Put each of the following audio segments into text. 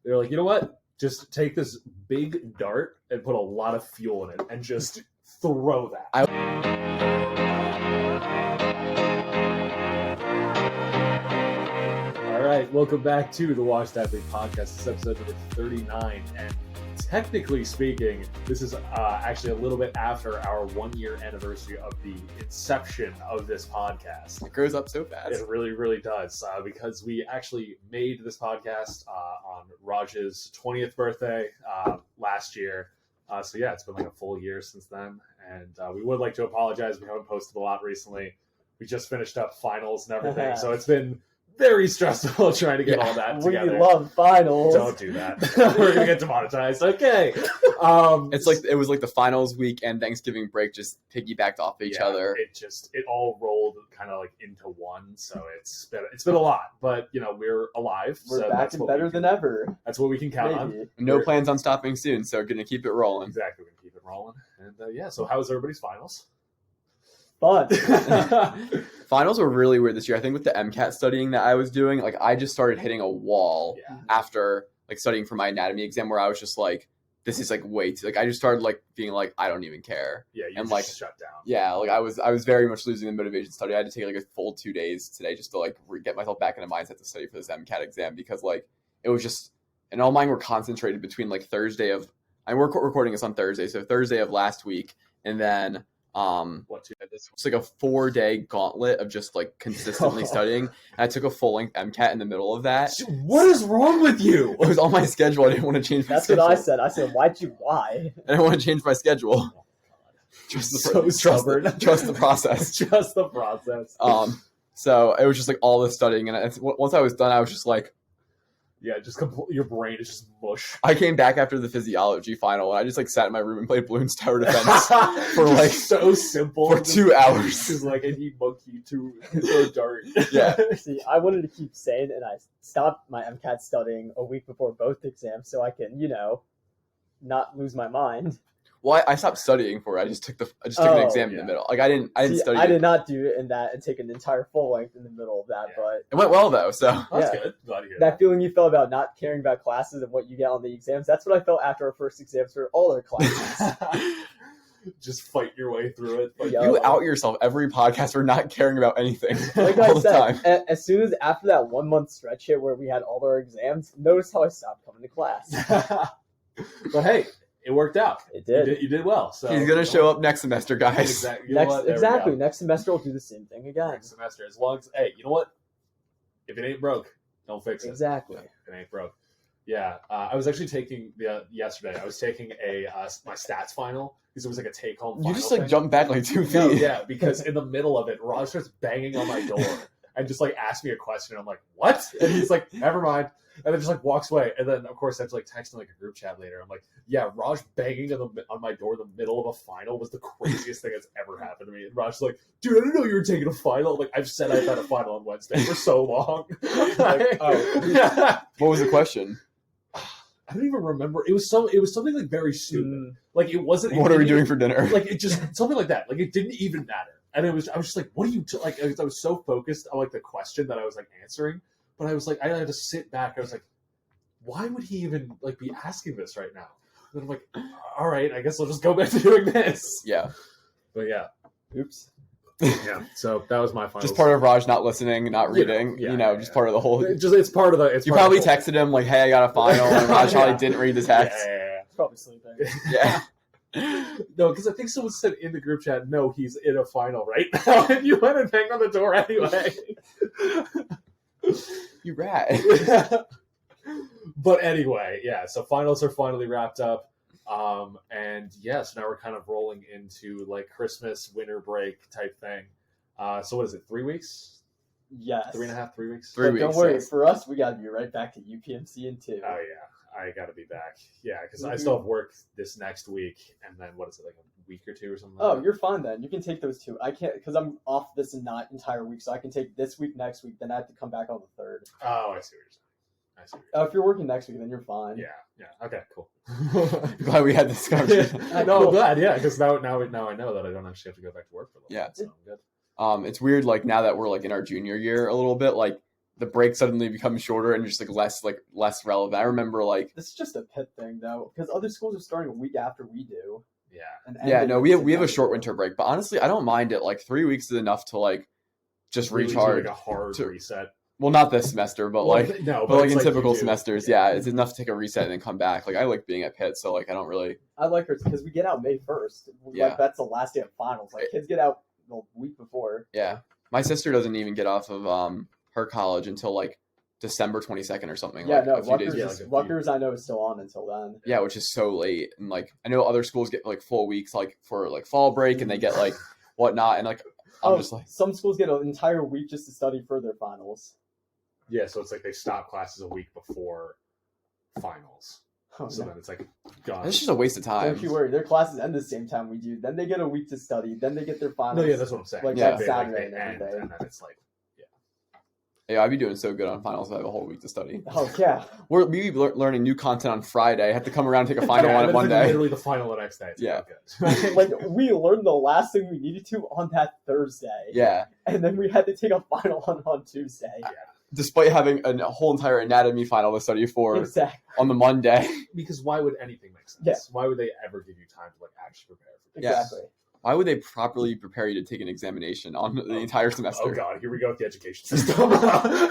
They're like, you know what? Just take this big dart and put a lot of fuel in it and just throw that. All right, welcome back to the Washed Athlete Podcast. This is episode number 39, and technically speaking, this is actually a little bit after our 1 year anniversary of the inception of this podcast. It grows up so fast. It really, really does, because we actually made this podcast on Raj's 20th birthday last year. So yeah, it's been like a full year since then, and we would like to apologize. We haven't posted a lot recently. We just finished up finals and everything, so it's been very stressful trying to get all that together. We love finals. Don't do that. We're gonna get demonetized. Okay. It's like it was like the finals week and Thanksgiving break just piggybacked off each other. It all rolled kind of like into one. So it's been a lot, but you know, we're alive. We're so back and better than ever. That's what we can count on. No plans on stopping soon, so gonna keep it rolling. Exactly, we're gonna keep it rolling. And yeah, so how was everybody's finals? Fun. Finals were really weird this year. I think with the MCAT studying that I was doing, like I just started hitting a wall after like studying for my anatomy exam, where I was just like, this is like way too, like I just started like being like, I don't even care. Yeah, you and just like shut down. Yeah, like I was very much losing the motivation to study. I had to take like a full 2 days today just to like get myself back in the mindset to study for this MCAT exam, because like it was just, and all mine were concentrated between like Thursday of, we're recording this on Thursday, so Thursday of last week, and then it's like a 4-day gauntlet of just like consistently studying. And I took a full length MCAT in the middle of that. What is wrong with you? It was on my schedule. I didn't want to change my schedule. That's what I said. I said, why? I didn't want to change my schedule. Trust the process. Trust the process. So it was just like all this studying, and once I was done, I was just like, yeah, just your brain is just mush. I came back after the physiology final, and I just like sat in my room and played Bloons Tower Defense for like so simple for 2 hours. Because like I need monkey to throw dart. Yeah. See, I wanted to keep sane, and I stopped my MCAT studying a week before both exams so I can, not lose my mind. Well, I stopped studying for it. I just took an exam in the middle. Like I didn't study. I did not do it in that and take an entire full length in the middle of that, but it went well though. So that's good. Glad to hear that feeling you felt about not caring about classes and what you get on the exams. That's what I felt after our first exams for all our classes. Just fight your way through it. You out yourself every podcast for not caring about anything like all I the said, time. As soon as after that 1 month stretch here where we had all our exams, notice how I stopped coming to class. But hey, it worked out. It did. You did well. So he's gonna show up next semester, guys. Exactly. Next semester we'll do the same thing again. Next semester, as long as you know what, if it ain't broke, don't fix it. Exactly. If it ain't broke. Yeah, I was actually taking yesterday. I was taking my stats final because it was like a take home. You just like jumped back like 2 feet. No, yeah, because in the middle of it, Raj starts banging on my door and just like asks me a question. I'm like, what? And he's like, never mind. And then just like walks away. And then of course I have to like text him like a group chat later. I'm like, yeah, Raj banging on my door in the middle of a final was the craziest thing that's ever happened to me. And Raj's like, dude, I didn't know you were taking a final. Like I've said I've had a final on Wednesday for so long. Like, What was the question? I don't even remember. It was something like very stupid. Like it wasn't. What are we doing for dinner? Like it just something like that. Like it didn't even matter. And I was just like, what are you like? I was so focused on like the question that I was like answering. But I was like, I had to sit back. I was like, why would he even like be asking this right now? And I'm like, all right, I guess I'll just go back to doing this. Yeah. But yeah. Oops. Yeah. So that was my final. Just part of Raj not listening, not reading. Just part of the whole. It's part of the. You probably texted him like, "Hey, I got a final," and Raj probably didn't read the text. Yeah. It's probably sleeping. Yeah. No, because I think someone said in the group chat, "No, he's in a final right now," and you went and banged on the door anyway. You rat. But anyway, yeah, so finals are finally wrapped up. And yeah, so now we're kind of rolling into like Christmas, winter break type thing. So what is it, 3 weeks? Yes. 3.5, 3 weeks? 3 weeks. Don't worry, for us, we got to be right back to UPMC in 2. Oh, yeah. I got to be back. Yeah, because I still have work this next week. And then what is it, like a week or two or something? Oh, you're fine then. You can take those 2. I can't, because I'm off this not entire week, so I can take this week, next week, then I have to come back on the 3rd. Oh, I see what you're saying. If you're working next week, then you're fine. Yeah. Okay, cool. Glad we had this conversation. No, I'm glad, yeah, because now I know that I don't actually have to go back to work for a little bit, so I'm good. It's weird, like, now that we're, like, in our junior year a little bit, like, the break suddenly becomes shorter and just like less relevant. I remember like This is just a Pitt thing though, because other schools are starting a week after we do. Yeah. And yeah, ending no, in we have a September. short winter break, but honestly, I don't mind it. Like 3 weeks is enough to like just Really do, recharge. like a hard to- reset. Well, not this semester, but Well, like. no, But like it's in you typical do. semesters, yeah, it's enough to take a reset and then come back. Like I like being at Pitt, so like I don't really. I like her because we get out May 1st. Yeah. Like that's the last day of finals. Like kids get out the week before. Yeah, my sister doesn't even get off of her college until like December 22nd or something. Yeah, like no, a few days. Rutgers, yeah, like a few- Rutgers I know is still on until then. Yeah, which is so late, and like I know other schools get like full weeks like for like fall break, and they get like whatnot, and like I'm just like some schools get an entire week just to study for their finals. Yeah, so it's like they stop classes a week before finals. Oh, So no. then it's like gone. it's just a waste of time. Don't you worry, their classes end the same time we do. Then they get a week to study. Then they get their finals. No, yeah, that's what I'm saying. Like Yeah. that They, Saturday they and end, everything. and then it's like, Yeah, I'd be doing so good on finals. I have a whole week to study. Oh yeah, We're we be learning new content on Friday. I have to come around and take a final yeah, on and it then one it's like day. literally the final the next day. It's Yeah. good. like we learned the last thing we needed to on that Thursday. Yeah, And then we had to take a final on Tuesday. despite having a whole entire anatomy final to study for Exactly. on the Monday. Because why would anything make sense? Yeah. Why would they ever give you time to like actually prepare for this? Yeah. Exactly. Why would they properly prepare you to take an examination on the entire semester? Oh god, here we go with the education system.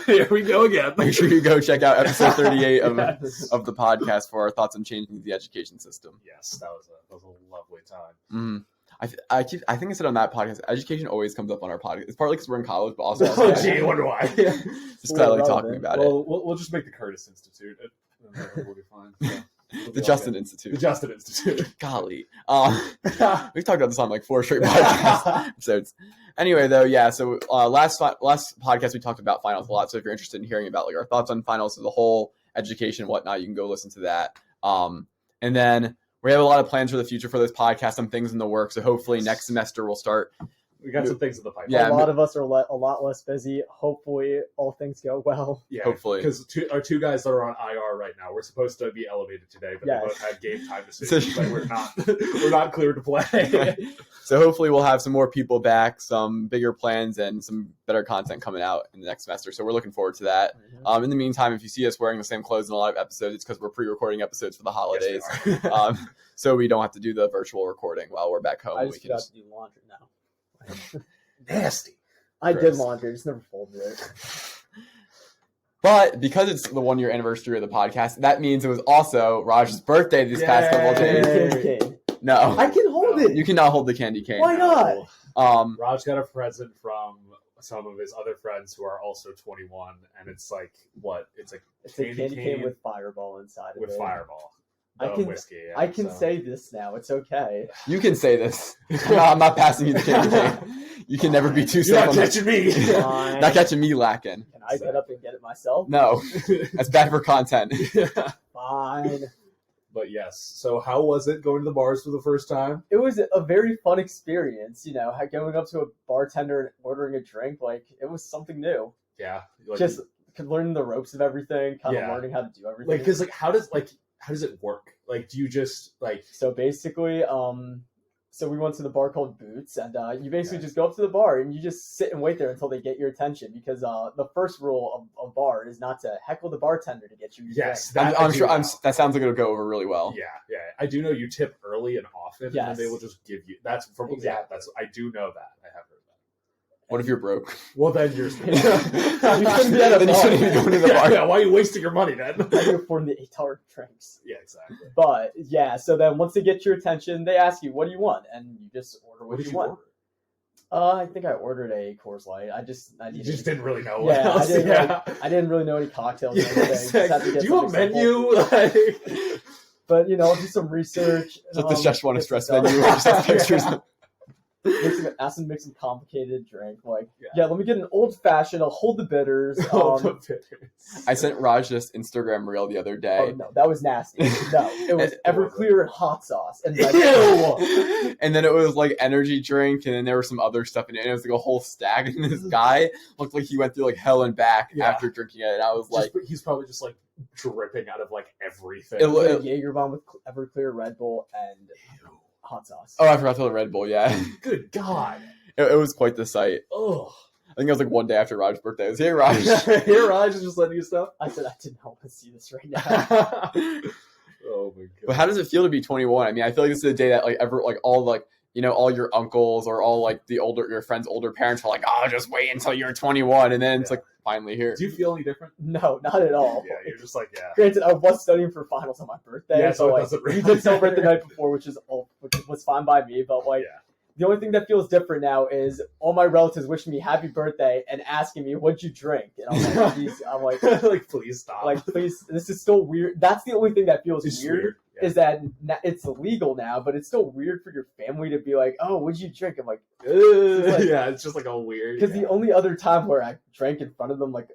Here we go again. Make sure you go check out episode 38 Yes. of the podcast for our thoughts on changing the education system. Yes, that was a lovely time. Mm. I think I said on that podcast, education always comes up on our podcast. It's partly because we're in college, but also Oh gee, I wonder why. just because I like talking about it. Well, we'll just make the Curtis Institute. And then we'll be fine. Yeah. We'll be The all Justin good. Institute. The Justin Institute. Golly. We've talked about this on like 4 straight podcast episodes. Anyway, though, yeah. So last podcast we talked about finals a lot. So if you're interested in hearing about like our thoughts on finals as a whole, education, and whatnot, you can go listen to that. And then we have a lot of plans for the future for this podcast. Some things in the works. So hopefully next semester we'll start. We got some things in the pipeline. Yeah, a lot of us are a lot less busy. Hopefully, all things go well. Yeah, Hopefully. because our two guys that are on IR right now, we're supposed to be elevated today, but Yes. they both had game time decisions, but we're not. We're not cleared to play. So hopefully we'll have some more people back, some bigger plans, and some better content coming out in the next semester. So we're looking forward to that. In the meantime, if you see us wearing the same clothes in a lot of episodes, it's because we're pre-recording episodes for the holidays. Yes, we are. So we don't have to do the virtual recording while we're back home. I We just can forgot just... to do laundry now. Nasty. I Gross. did laundry, I just never folded it. But because it's the 1 year anniversary of the podcast, that means it was also Raj's birthday these past couple of Yay. days. Candy cane. No, I can hold it. you cannot hold the candy cane. Why not? Raj got a present from some of his other friends who are also 21, and it's like what? It's like It's a candy cane with Fireball inside with of it. Fireball. I The can- whiskey. Yeah, I can so. say this now. It's okay. You can say this. I'm not passing you the candy cane. You can never be too You're safe not on the... catching me. Fine. Not catching me lacking. Can I get up and get it myself? No, that's bad for content. Fine. But yes. So how was it going to the bars for the first time? It was a very fun experience, you know, going up to a bartender and ordering a drink. Like, it was something new. Yeah. Like, Just learning the ropes of everything, kind Yeah. of learning how to do everything. like because how does it work? Like, do you just like? So basically, so we went to the bar called Boots, and you basically Okay. just go up to the bar and you just sit and wait there until they get your attention. Because the first rule of a bar is not to heckle the bartender to get you your Yes, drink. that I I'm do sure. know. That sounds like it'll go over really well. Yeah, yeah. I do know you tip early and often, and then Yes. they will just give you. That's from yeah. Exactly. That's I do know that. I have heard that. What if you're broke? Well, then you're. You shouldn't be at a Then you bar. shouldn't even go to the yeah, bar. yeah, why are you wasting your money then? How do you afford the $8 drinks? Yeah, exactly. But yeah, so then once they get your attention, they ask you, "What do you want?" And you just order what What did you you want. order? I think I ordered a Coors Light. I You just didn't really know what Yeah, else. I didn't really know any cocktails or Yeah, anything. Just had to get do you have a something menu? Like, But you know, I'll do some research. Is that the Szechuan get Express some menu? stuff. Just have pictures. Ask them to make some complicated drink. Like, Yeah. yeah, let me get an old fashioned. I'll hold the bitters. I sent Raj this Instagram reel the other day. Oh no, that was nasty. No, it was Everclear and hot sauce. And like, Ew! And then it was like energy drink, and then there was some other stuff in it. And it was like a whole stack. And this guy looked like he went through like hell and back Yeah. after drinking it. And I was like, He's probably just like dripping out of like everything. It lo- Jaeger bomb with Everclear, Red Bull, and hot sauce. oh, I forgot to the Red Bull. Yeah, Good God. it was quite the sight. Oh. I think it was like one day after Raj's birthday. I was, hey, Raj. Here, Raj is just letting you stuff. I said I did not want to see this right now. Oh my god! But how does it feel to be 21? I mean, I feel like this is a day that like all like all your uncles or all like your friends' older parents are like, oh, just wait until you're 21, and then it's like finally here. Do you feel any different? No, not at all. Yeah, you're just like Granted, I was studying for finals on my birthday, Yeah, so it like doesn't we really did celebrate the matter. night before, which was fine by me. But like, Yeah. the only thing that feels different now is all my relatives wishing me happy birthday and asking me, "What'd you drink?" And I'm like, like please stop. like, please, this is still weird. That's the only thing that feels It's weird. Yeah. Is that it's illegal now, but it's still weird for your family to be like, "Oh, what'd you drink?" I'm like, Yeah, it's just like a weird. because the only other time where I drank in front of them like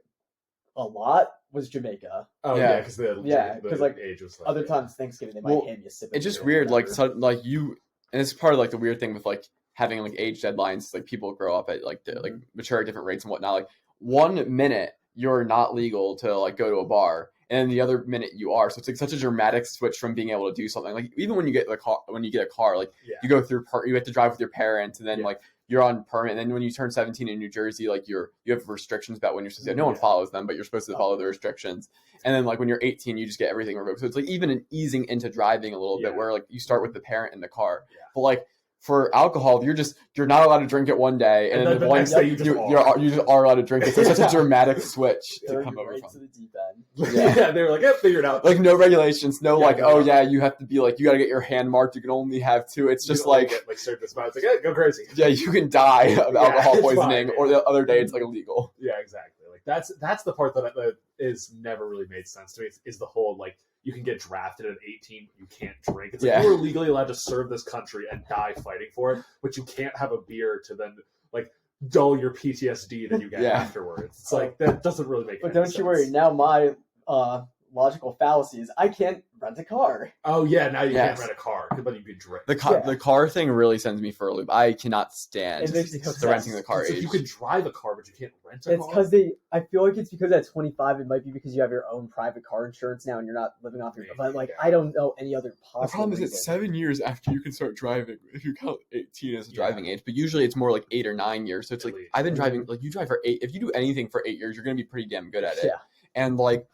a lot was Jamaica. Oh Yeah. yeah, because Yeah, 'cause, like, age was like, Other times Thanksgiving they might Well, hand you a sip. It's of just beer or weird, like whatever. like you, and it's part of like the weird thing with like having like age deadlines. Like people grow up at like like mature at different rates and whatnot. Like 1 minute you're not legal to like go to a bar, and the other minute you are. So it's like such a dramatic switch from being able to do something. Like even when you get a car, like you go through you have to drive with your parents, and then like you're on permit. And then when you turn 17 in New Jersey, like you have restrictions about when you're supposed to. No one follows them, but you're supposed to follow the restrictions. And then like when you're 18, you just get everything revoked. So it's like even an easing into driving a little bit, where like you start with the parent in the car. But like for alcohol, you're not allowed to drink it one day, and then the next day you just are allowed to drink it. So it's such a dramatic switch to come over from. To the deep end. Yeah, they were like, figured out. Like no regulations, no you have to be like, you got to get your hand marked. You can only have 2. It's just like serve this amount. It's like, go crazy. Yeah, you can die of alcohol it's poisoning, fine, or the other day it's like illegal. Yeah, exactly. Like that's the part that is never really made sense to me. Is the whole like you can get drafted at 18, but you can't drink. It's like you are legally allowed to serve this country and die fighting for it, but you can't have a beer to then like dull your PTSD that you get afterwards. It's like that doesn't really make. But don't you worry. Now my logical fallacy is I can't rent a car. Oh yeah, now you can't rent a car, but you can drink. The car thing really sends me for a loop. I cannot stand the renting the car age. age. You can drive a car, but you can't rent a car. It's because I feel like it's because at 25 it might be because you have your own private car insurance now and you're not living off your. But like I don't know any other possible. The problem is it's 7 years after you can start driving if you count 18 as a driving age. But usually it's more like 8 or 9 years. So it's like I've been driving. Like you drive for 8. If you do anything for 8 years, you're gonna be pretty damn good at it. Yeah. And like.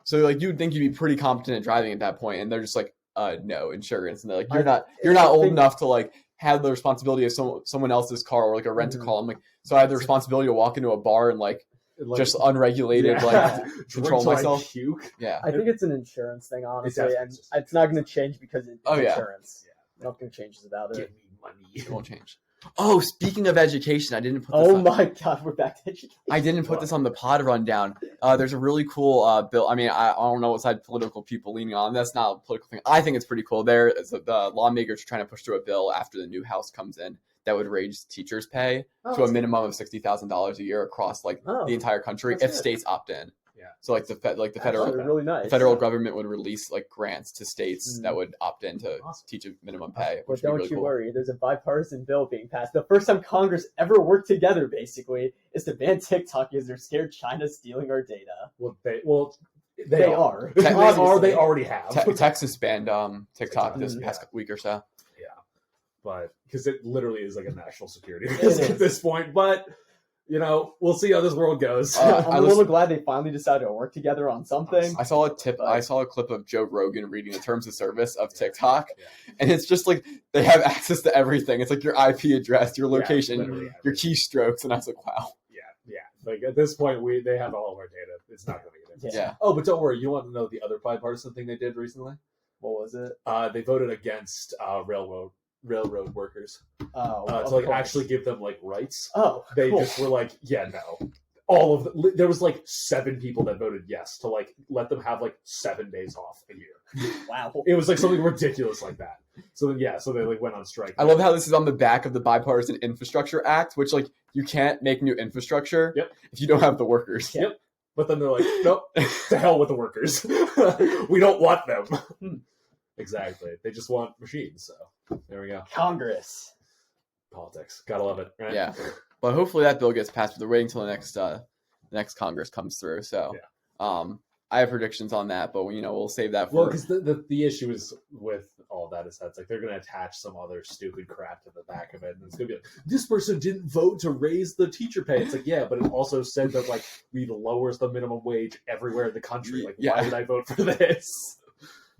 So like you'd think you'd be pretty competent at driving at that point, and they're just like, no insurance, and they're like, you're not old enough to like have the responsibility of someone else's car or like a rent a car. I'm like, so I have the responsibility to walk into a bar and like just unregulated like control myself. Yeah, I think it's an insurance thing, honestly, and it's not going to change because it's insurance. Yeah. Nothing changes about it. Give me money. It won't change. Oh, speaking of education, I didn't put this my God, we're back to education. I didn't put this on the pod rundown. There's a really cool bill. I mean, I don't know what side political people leaning on. That's not a political thing. I think it's pretty cool. The lawmakers are trying to push through a bill after the new House comes in that would raise teachers' pay to a minimum of $60,000 a year across like the entire country if states opt in. Yeah. So like the federal really nice. The federal government would release like grants to states that would opt in to teach a minimum pay. But don't you worry, there's a bipartisan bill being passed. The first time Congress ever worked together, basically, is to ban TikTok because they're scared China's stealing our data. They are. They already have. Texas banned TikTok this past week or so. Yeah, but because it literally is like a national security risk at this point. But you know, we'll see how this world goes. I'm a little glad they finally decided to work together on something. I saw a clip of Joe Rogan reading the terms of service of TikTok, and it's just like they have access to everything. It's like your IP address, your location, your keystrokes, and I was like, wow. Yeah. Like at this point, they have all of our data. It's not going to get into. Yeah. Oh, but don't worry. You want to know the other bipartisan thing they did recently? What was it? They voted against railroad workers to like actually give them like rights. They just were like, no. All of there was like 7 people that voted yes to like let them have like 7 days off a year. Wow. It was like something ridiculous like that. So then so they like went on strike. I love how this is on the back of the Bipartisan Infrastructure Act, which like you can't make new infrastructure if you don't have the workers. Yep. But then they're like, nope, to hell with the workers. We don't want them. Exactly. They just want machines. So there we go. Congress. Politics. Gotta love it. Right? Yeah. But hopefully that bill gets passed. But they're waiting until the next Congress comes through. So I have predictions on that, but we'll save that for. Well, because the issue is with all all that is that it's like they're going to attach some other stupid crap to the back of it, and it's going to be like, this person didn't vote to raise the teacher pay. It's like, yeah, but it also said that like we lowers the minimum wage everywhere in the country. Like, why would I vote for this?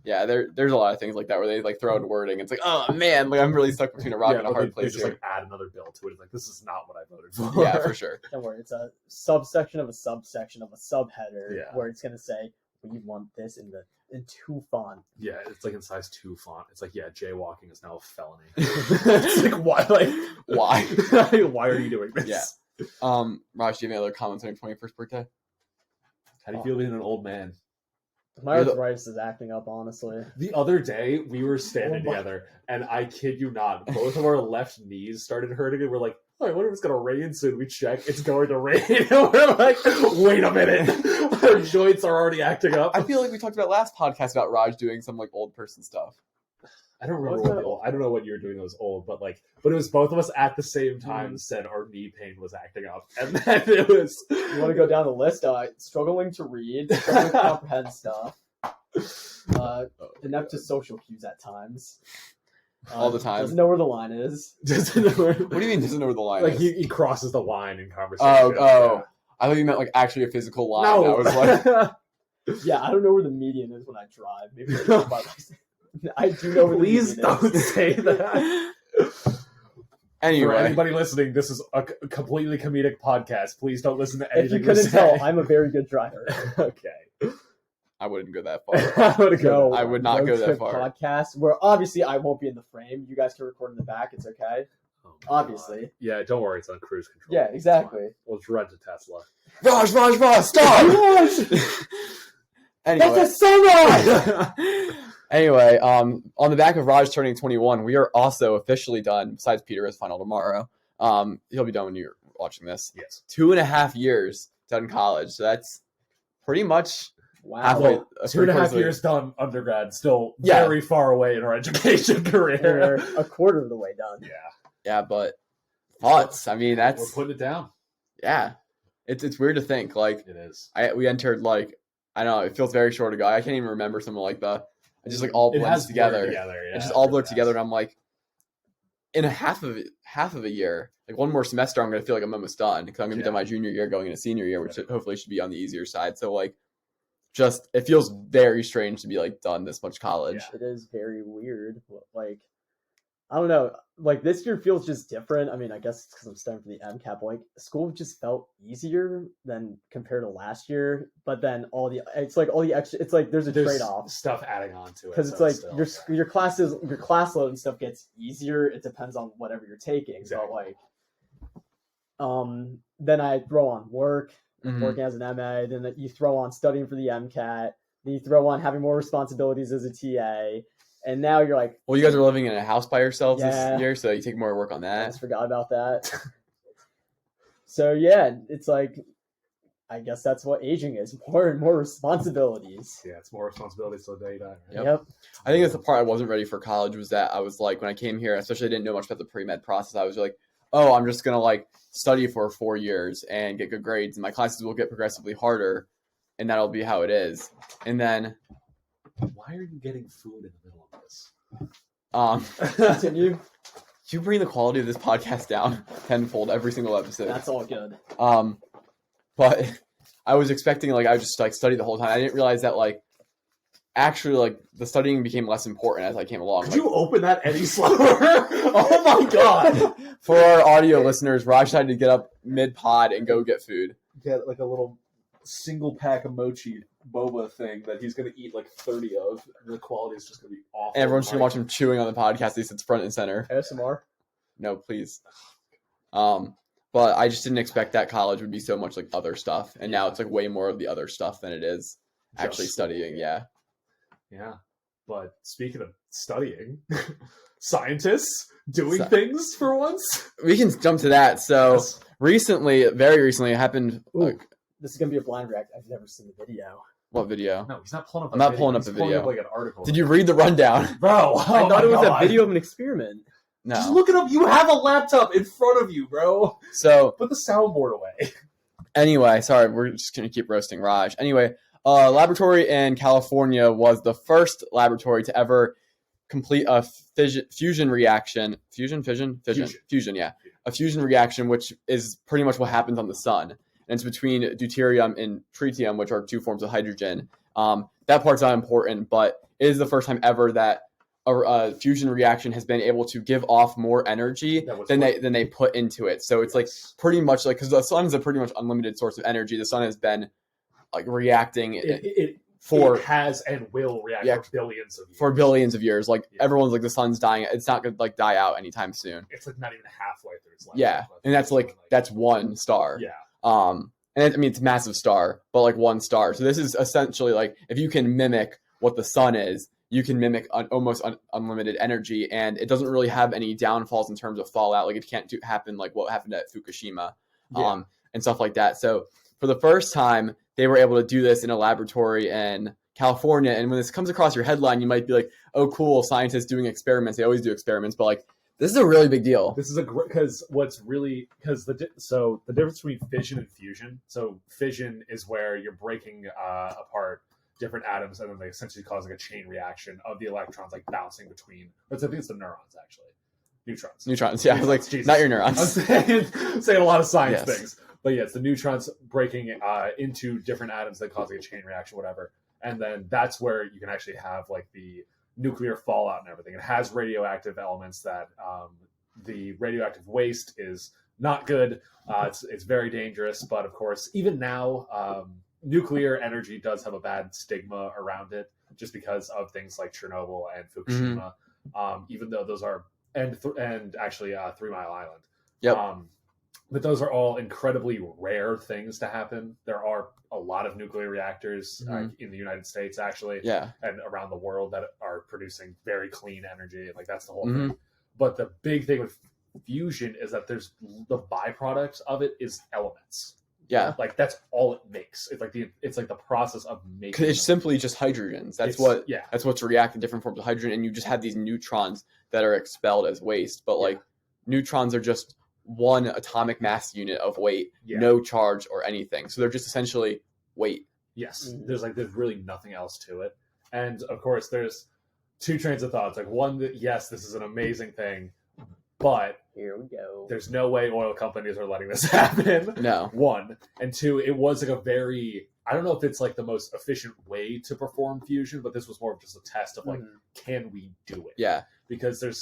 Yeah, there's a lot of things like that where they like throw in wording. It's like, oh man, like I'm really stuck between a rock and a hard place. They just like add another bill to it. It's like, this is not what I voted for. Yeah, for sure. Don't worry, it's a subsection of a subsection of a subheader Yeah. where it's gonna say we want this in 2 font. Yeah, it's like in size 2 font. It's like, yeah, jaywalking is now a felony. It's like, why? Like, Why? Why are you doing this? Yeah. Raj, do you have any other comments on your 21st birthday? How do you feel being an old man? My arthritis is acting up, honestly. The other day, we were standing together, and I kid you not, both of our left knees started hurting, and we're like, oh, I wonder if it's going to rain soon. We check, it's going to rain. And we're like, wait a minute. Our joints are already acting up. I feel like we talked about last podcast about Raj doing some like old person stuff. I don't remember I don't know what you were doing that was old, but it was both of us at the same time said our knee pain was acting up. And then it was... You want to go down the list? Struggling to read, struggling to comprehend stuff, inept to social cues at times. All the time. Doesn't know where the line is. What do you mean doesn't know where the line like is? he crosses the line in conversation. Oh. I thought you meant like actually a physical line. No. I was like... Yeah, I don't know where the median is when I drive. Maybe I do know where Please the median don't is. say that. Anyway. For anybody listening, this is a completely comedic podcast. Please don't listen to If anything you couldn't we tell, say. I'm a very good driver. Okay. I wouldn't go that far. I I would not road go that trip far. Podcast where obviously I won't be in the frame. You guys can record in the back. It's okay. Oh, Obviously. Yeah, don't worry. It's on cruise control. Yeah, exactly. We'll just rent a Tesla. Raj, stop! Anyway. That's a sunrise! Anyway, on the back of Raj turning 21, we are also officially done. Besides Peter has final tomorrow. He'll be done when you're watching this. Yes. 2.5 years done college. So that's pretty much Wow. halfway. Well, 2.5 years done undergrad, still Yeah. very far away in our education We're career. a quarter of the way done. Yeah. Yeah, but thoughts. I mean, We're that's putting it down. yeah. It's weird to think like It is. we entered like I don't know. It feels very short ago. I can't even remember something like that. It just like all It blends has together. blurred together. Yeah, It just all it blurred really together, has. and I'm like, in half of a year, like one more semester, I'm gonna feel like I'm almost done because I'm gonna be done my junior year, going into senior year, which hopefully should be on the easier side. So like, just it feels very strange to be like done this much college. It is very weird. Like, I don't know. Like, this year feels just different. I mean, I guess it's because I'm studying for the MCAT. But, like, school just felt easier than compared to last year. But then it's like all the extra. It's like there's trade off Stuff adding on to it. because it's so like still, your class load and stuff gets easier. It depends on whatever you're taking. Exactly. But like, then I throw on work. Mhm. Working as an MA, then you throw on studying for the MCAT, then you throw on having more responsibilities as a TA, and now you're like, Well, you guys are living in a house by yourselves Yeah. this year, so you take more work on I that. just forgot about that. So yeah, it's like, I guess that's what aging is: more and more responsibilities. yeah, it's more responsibility till the day you die. Right? Yep. I think that's the part I wasn't ready for college was that I was like, when I came here, especially I didn't know much about the pre-med process, I was like, oh, I'm just going to like study for 4 years and get good grades and my classes will get progressively harder and that'll be how it is. And then, Why are you getting food in the middle of this? Continue. you bring the quality of this podcast down tenfold every single episode. That's all good. But I was expecting like I would just like study the whole time. I didn't realize that like actually like the studying became less important as I came along. Could Like, you open that any slower? Oh my god! for our audio listeners, Raj decided to get up mid-pod and go get food. Get like a little single pack of mochi boba thing that he's gonna eat like 30 of. And the quality is just gonna be awful. And everyone's gonna watch him chewing on the podcast. At least it's front and center. ASMR. No, please. But I just didn't expect that college would be so much like other stuff, and now it's like way more of the other stuff than it is actually Just studying. Yeah. Yeah. But speaking of studying, scientists doing So- things for once. We can jump to that. So Yes. very recently, it happened. Ooh. This is gonna be a blind react. I've never seen the video. What video? No, he's not pulling up. I'm not pulling up the He's pulling video. up like an article. Did you read the rundown? bro? I thought it was a video of an experiment. Just No. look it up. You have a laptop in front of you, bro. So Put the soundboard away. anyway, sorry, we're just gonna keep roasting Raj. Anyway, laboratory in California was the first laboratory to ever complete a fusion reaction. Fusion, yeah. A fusion reaction, which is pretty much what happens on the sun. And it's between deuterium and tritium, which are two forms of hydrogen. That part's not important, but it is the first time ever that a fusion reaction has been able to give off more energy than they put into it. So it's like pretty much like, because the sun is a pretty much unlimited source of energy. The sun has been like reacting. It has and will react for billions of years. Like everyone's like, the sun's dying. It's not gonna like die out anytime soon. It's like not even halfway through its life. Yeah, and that's like that's one star. Yeah. And I mean it's a massive star, but like one star. So this is essentially like if you can mimic what the sun is, you can mimic almost unlimited energy, and it doesn't really have any downfalls in terms of fallout. Like it can't happen like what happened at Fukushima, and stuff like that. So for the first time, they were able to do this in a laboratory in California. And when this comes across your headline, you might be like, "Oh, cool! Scientists doing experiments. They always do experiments." But like, this is a really big deal. This is because the difference between fission and fusion. So fission is where you're breaking apart different atoms, and then they essentially cause like a chain reaction of the electrons like bouncing between. I think it's the neurons actually, neutrons. Yeah, I was like, Jesus. Not your neurons. I'm saying a lot of science things, but yeah, it's the neutrons breaking into different atoms that cause like a chain reaction, whatever. And then that's where you can actually have like the nuclear fallout and everything. It has radioactive elements that the radioactive waste is not good. It's very dangerous, but of course, even now. Nuclear energy does have a bad stigma around it just because of things like Chernobyl and Fukushima, even though those are, and actually 3 Mile Island. Yep. But those are all incredibly rare things to happen. There are a lot of nuclear reactors in the United States, actually, and around the world that are producing very clean energy. Like that's the whole thing. But the big thing with fusion is that there's the byproduct of it is elements. Yeah, like that's all it makes. It's like the process of making. It's simply just hydrogens. That's what's reacting different forms of hydrogen, and you just have these neutrons that are expelled as waste. But like neutrons are just one atomic mass unit of weight, no charge or anything. So they're just essentially weight. Yes, there's really nothing else to it. And of course, there's two trains of thoughts. Like one, that yes, this is an amazing thing, but here we go. There's no way oil companies are letting this happen. No. One. And two, it was like a very, I don't know if it's like the most efficient way to perform fusion, but this was more of just a test of like, can we do it? Yeah. Because I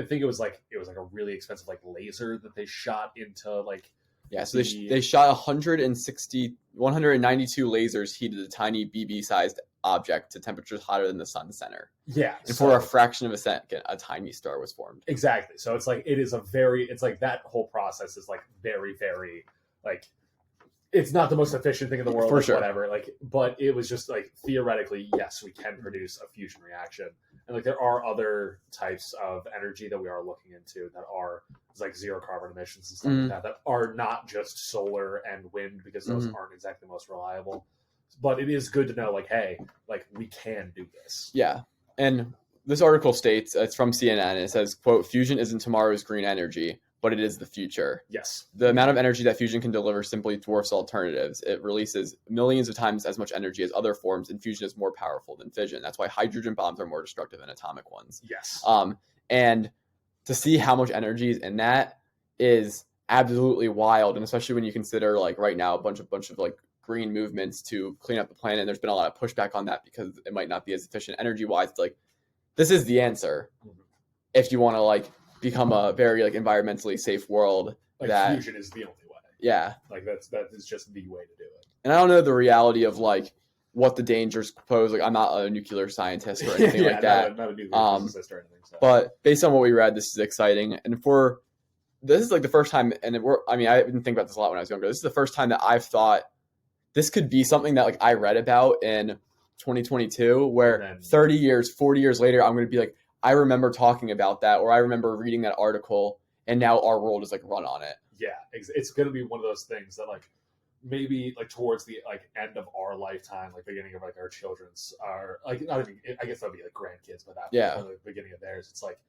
think it was like a really expensive like laser that they shot into like. Yeah, so they shot 192 lasers heated a tiny BB-sized object to temperatures hotter than the sun's center. Yeah. And for a fraction of a second, a tiny star was formed. Exactly. So it's like, it's like that whole process is like very, very, like, it's not the most efficient thing in the world, for sure. Whatever. Like, but it was just like, theoretically, yes, we can produce a fusion reaction. And like, there are other types of energy that we are looking into that are like zero carbon emissions and stuff like that are not just solar and wind, because those aren't exactly the most reliable. But it is good to know, like, hey, like we can do this. Yeah. And this article states, it's from CNN, it says, quote, "Fusion isn't tomorrow's green energy, but it is the future." Yes. The amount of energy that fusion can deliver simply dwarfs alternatives. It releases millions of times as much energy as other forms, and fusion is more powerful than fission. That's why hydrogen bombs are more destructive than atomic ones. Yes. And to see how much energy is in that is absolutely wild. And especially when you consider, like, right now, a bunch of like green movements to clean up the planet. And there's been a lot of pushback on that because it might not be as efficient energy wise. It's like, this is the answer if you want to like become a very like environmentally safe world. Like that fusion is the only way. Yeah. Like that is just the way to do it. And I don't know the reality of like what the dangers pose. Like, I'm not a nuclear scientist or anything like that. Not a nuclear physicist or anything. So. But based on what we read, this is exciting. And this is like the first time, and I didn't think about this a lot when I was younger. This is the first time that I've thought this could be something that like I read about in 2022, where 30 years, 40 years later, I'm going to be like, I remember talking about that, or I remember reading that article, and now our world is like run on it. Yeah, it's going to be one of those things that like maybe like towards the like end of our lifetime, like beginning of like our children's, or like not even, I guess that'd be like grandkids, but that the beginning of theirs, it's like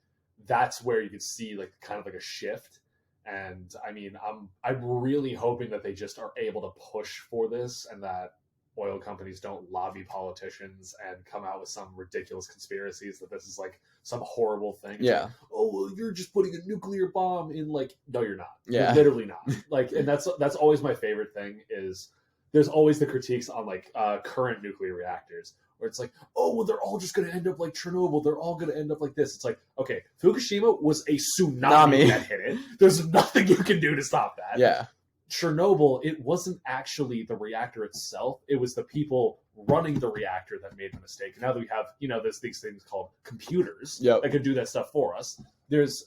that's where you could see like kind of like a shift. And I mean, I'm really hoping that they just are able to push for this, and that oil companies don't lobby politicians and come out with some ridiculous conspiracies that this is like some horrible thing. It's Yeah. like, oh, well, you're just putting a nuclear bomb in, like, no, you're not. Yeah. You're literally not. Like, and that's always my favorite thing is there's always the critiques on like current nuclear reactors where it's like, oh, well, they're all just going to end up like Chernobyl. They're all going to end up like this. It's like, okay, Fukushima was a tsunami that hit it. There's nothing you can do to stop that. Yeah. Chernobyl, it wasn't actually the reactor itself. It was the people running the reactor that made the mistake. Now that we have, there's these things called computers that can do that stuff for us. There's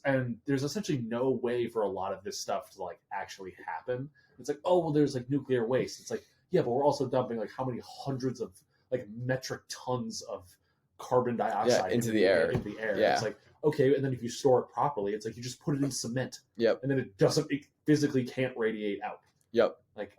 essentially no way for a lot of this stuff to like actually happen. It's like, oh, well, there's like nuclear waste. It's like, yeah, but we're also dumping like how many hundreds of like metric tons of carbon dioxide into the air. Yeah. It's like, okay, and then if you store it properly, it's like you just put it in cement. Yep. And then it physically can't radiate out. Yep. Like,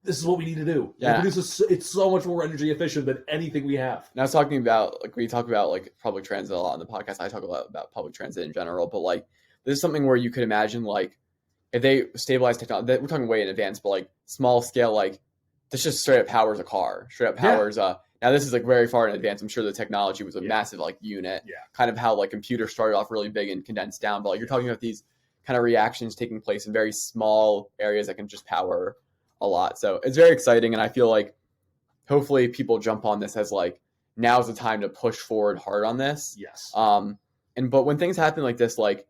this is what we need to do. Yeah. It's so much more energy efficient than anything we have. And I was talking about, like, we talk about, like, public transit a lot on the podcast. I talk a lot about public transit in general. But, like, this is something where you could imagine, like, if they stabilize technology, we're talking way in advance, but, like, small scale, like, this just straight up powers a car. Straight up powers, now this is, like, very far in advance. I'm sure the technology was a massive, like, unit. Yeah. Kind of how, like, computers started off really big and condensed down. But, like, you're talking about these kind of reactions taking place in very small areas that can just power a lot. So it's very exciting, and I feel like hopefully people jump on this as like now's the time to push forward hard on this. Yes. But when things happen like this, like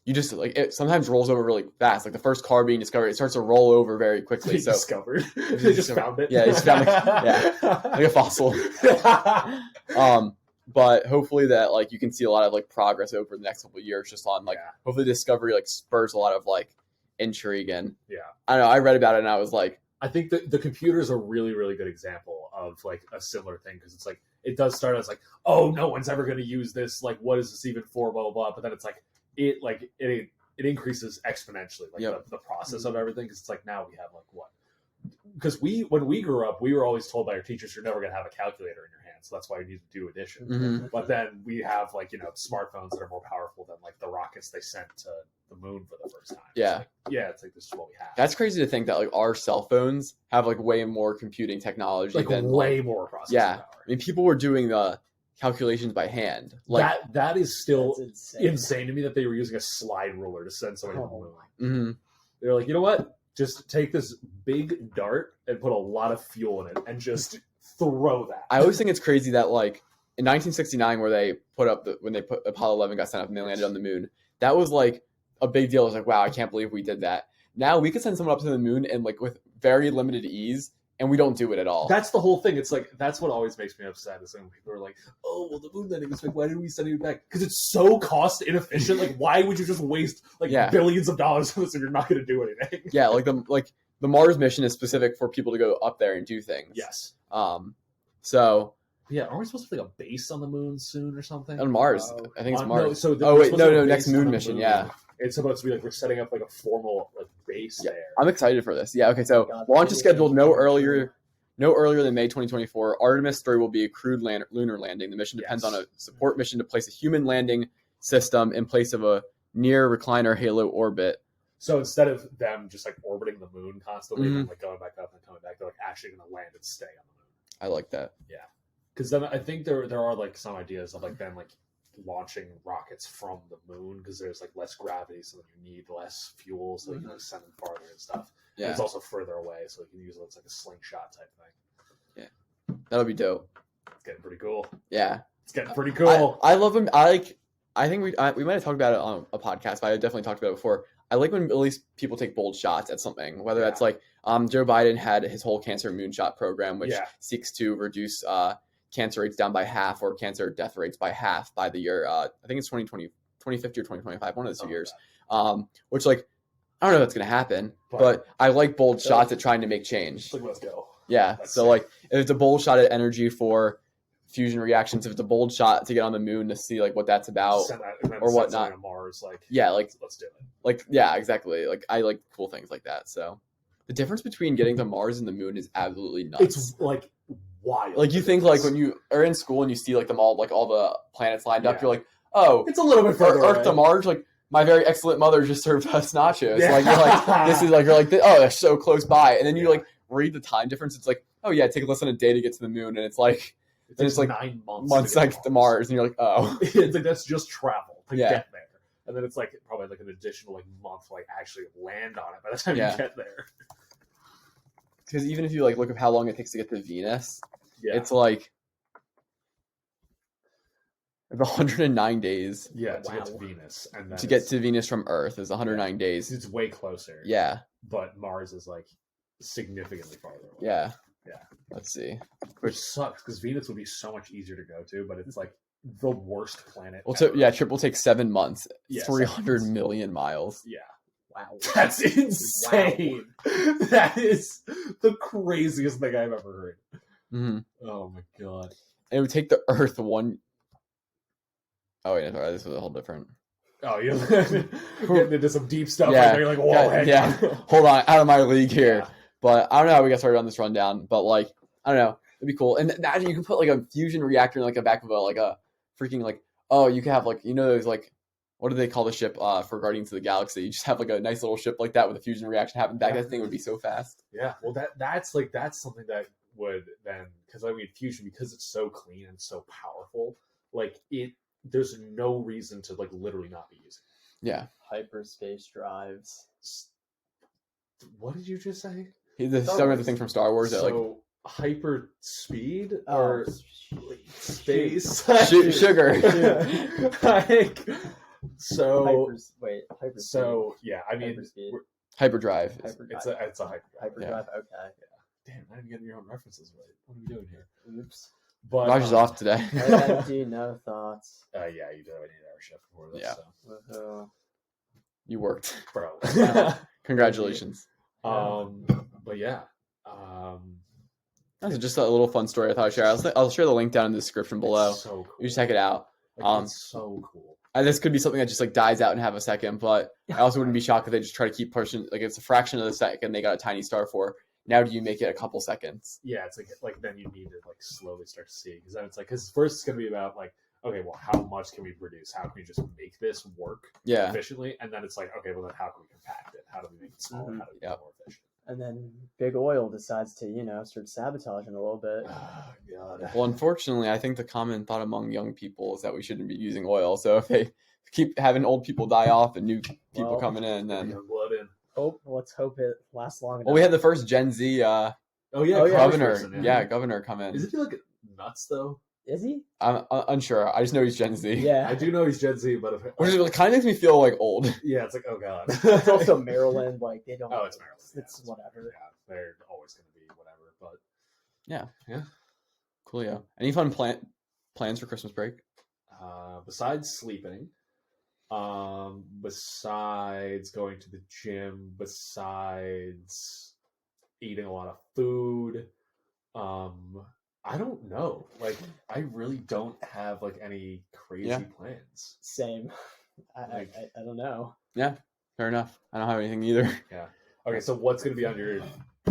you just like it sometimes rolls over really fast. Like the first car being discovered, it starts to roll over very quickly. They so discovered. They just found it. Yeah, they just found like a fossil. But hopefully that like you can see a lot of like progress over the next couple of years just on like hopefully discovery like spurs a lot of like intrigue. And I don't know, I read about it and I was like, I think that the computer is a really, really good example of like a similar thing because it's like it does start as like, oh, no one's ever going to use this. Like, what is this even for? Blah blah blah. But then it's like it increases exponentially, like the process of everything. Because it's like now we have like what? Because when we grew up, we were always told by our teachers you're never going to have a calculator in your hand, so that's why you need to do addition. Mm-hmm. But then we have like smartphones that are more powerful than like the rockets they sent to the moon for the first time. Yeah, it's like this is what we have. That's crazy to think that like our cell phones have like way more computing technology, like than way more processing power. I mean, people were doing the calculations by hand. Like that is still insane to me that they were using a slide ruler to send somebody to the moon. Mm-hmm. They're like, you know what? Just take this big dart and put a lot of fuel in it and just throw that. I always think it's crazy that like in 1969, where they put up when Apollo 11 got sent up and they landed on the moon, that was like a big deal. It was like, wow, I can't believe we did that. Now we could send someone up to the moon and like with very limited ease, and we don't do it at all. That's the whole thing. It's like that's what always makes me upset is when people are like, "Oh, well, the moon landing was like, why didn't we send it back?" Because it's so cost inefficient. Like, why would you just waste like billions of dollars on this if you're not going to do anything? Yeah, like the Mars mission is specific for people to go up there and do things. Yes. So. Yeah, aren't we supposed to have like a base on the moon soon or something? On Mars, I think it's Mars. No, next moon mission. Yeah. It's supposed to be like we're setting up like a formal like base there. I'm excited for this. Yeah. Okay. So launch is scheduled no earlier than May 2024. Artemis 3 will be a crewed lunar landing. The mission depends on a support mission to place a human landing system in place of a near recliner halo orbit. So instead of them just like orbiting the moon constantly and like going back up and coming back, they're like actually going to land and stay on the moon. I like that. Yeah. Because then I think there are like some ideas of like them like launching rockets from the moon because there's like less gravity, so you need less fuel, so you can like send them farther and stuff. Yeah, and it's also further away, so you can use it as like a slingshot type thing. Yeah, that'll be dope. It's getting pretty cool. Yeah, it's getting pretty cool. I love them. I think we might have talked about it on a podcast, but I definitely talked about it before. I like when at least people take bold shots at something, whether that's like Joe Biden had his whole cancer moonshot program, which seeks to reduce cancer rates down by half or cancer death rates by half by the year. I think it's 2050 or 2025, one of those 2 years. Which like, I don't know if that's going to happen, but I like bold shots at trying to make change. Like, let's go. Yeah. So like if it's a bold shot at energy for fusion reactions, if it's a bold shot to get on the moon to see like what that's about or whatnot. On Mars, like, let's do it. Like, yeah, exactly. Like I like cool things like that. So the difference between getting to Mars and the moon is absolutely nuts. It's like wild. Like you think like when you are in school and you see like them all like all the planets lined up, you're like, oh, it's a little bit further Earth to Mars. Like my very excellent mother just served us nachos. Like you're like this is like you're like oh they're so close by, and then you like read the time difference. It's like oh yeah, take less than a day to get to the moon, and it's like It takes like 9 months. months to get like to Mars, and you're like, oh, It's like that's just travel to Yeah. get there, and then it's like probably like an additional like month to like actually land on it by the time Yeah. you get there. because even if you like look at how long it takes to get to Venus, Yeah, it's like 109 days yeah, to get to Wow. Venus, and then to get to Venus from Earth is 109 days. it's way closer. Yeah, but Mars is like significantly farther away. yeah, Yeah. Let's see. Which sucks because Venus would be so much easier to go to, but it's like the worst planet. Well, ever. yeah, trip will take 7 months. Yeah, 300 7 months. million miles. Yeah. Wow. That's insane. That is the craziest thing I've ever heard. Mm-hmm. Oh my god. It would take the Earth one. Oh wait, sorry, this was a whole different. Oh, you're getting into some deep stuff Yeah. right there. You're like, whoa, hang Yeah. on. Hold on, out of my league here. Yeah. But I don't know how we got started on this rundown. But like, I don't know, it'd be cool. And imagine you could put like a fusion reactor in like the back of a freaking like, oh, you could have like, you know, those like, what do they call the ship for Guardians of the Galaxy? You just have like a nice little ship like that with a fusion reaction happen back. Yeah. That thing would be so fast. Yeah. Well, that's something that would then, because I mean, fusion, because it's so clean and so powerful, like there's no reason to like literally not be using it. Yeah. Hyperspace drives. What did you just say? The Star some of the Wars. thing from Star Wars that like So hyper speed Oh, or shoot. space sugar. like, so Hyperspeed. so yeah, I mean, Hyperspeed. Hyperdrive. it's a hyper. Hyperdrive. Okay. Damn, not even getting your own references right. What are we doing here? Oops. But Raj is off today. OMG, no thoughts. Yeah, you did have an 8-hour shift before this. Yeah. So. Woohoo. You worked. Bro. Congratulations. But yeah. That's just a little fun story I thought I'd share. I'll share the link down in the description below. It's so cool. You just check it out. Like, it's so cool. And this could be something that just like dies out in half a second, but I also wouldn't be shocked if they just try to keep pushing. Like it's a fraction of the second they got a tiny star for. Now do you make it a couple seconds? Yeah, it's like then you need to like slowly start to see, because then it's like, because first it's gonna be about like, okay, well, how much can we produce? How can we just make this work Yeah. efficiently? And then it's like, okay, well then how can we compact it? How do we make it smaller? Mhm. How do we Yep. make it more efficient? And then Big Oil decides to, start sabotaging a little bit. Oh god. Well, unfortunately, I think the common thought among young people is that we shouldn't be using oil. So if they keep having old people die off and new people Well, coming in, then Young blood in. Let's hope it lasts long enough. well, we had the first Gen Z Oh yeah, Oh, yeah. governor, Congressperson, governor come in. Isn't he like nuts though? Is he? I'm unsure. I just know he's Gen Z. Yeah. I do know he's Gen Z, but Which is, kind of makes me feel like old. yeah, it's like, oh god. It's also Maryland. Like they don't. Oh, it's Maryland. Yeah, It's whatever. Yeah, they're always going to be whatever. But Yeah. Coolio. Any fun plans for Christmas break? besides sleeping, besides going to the gym, besides eating a lot of food, I don't know. Like, I really don't have like any crazy Yeah. plans. Same. I don't know. Fair enough. I don't have anything either. Okay, so what's going to be on your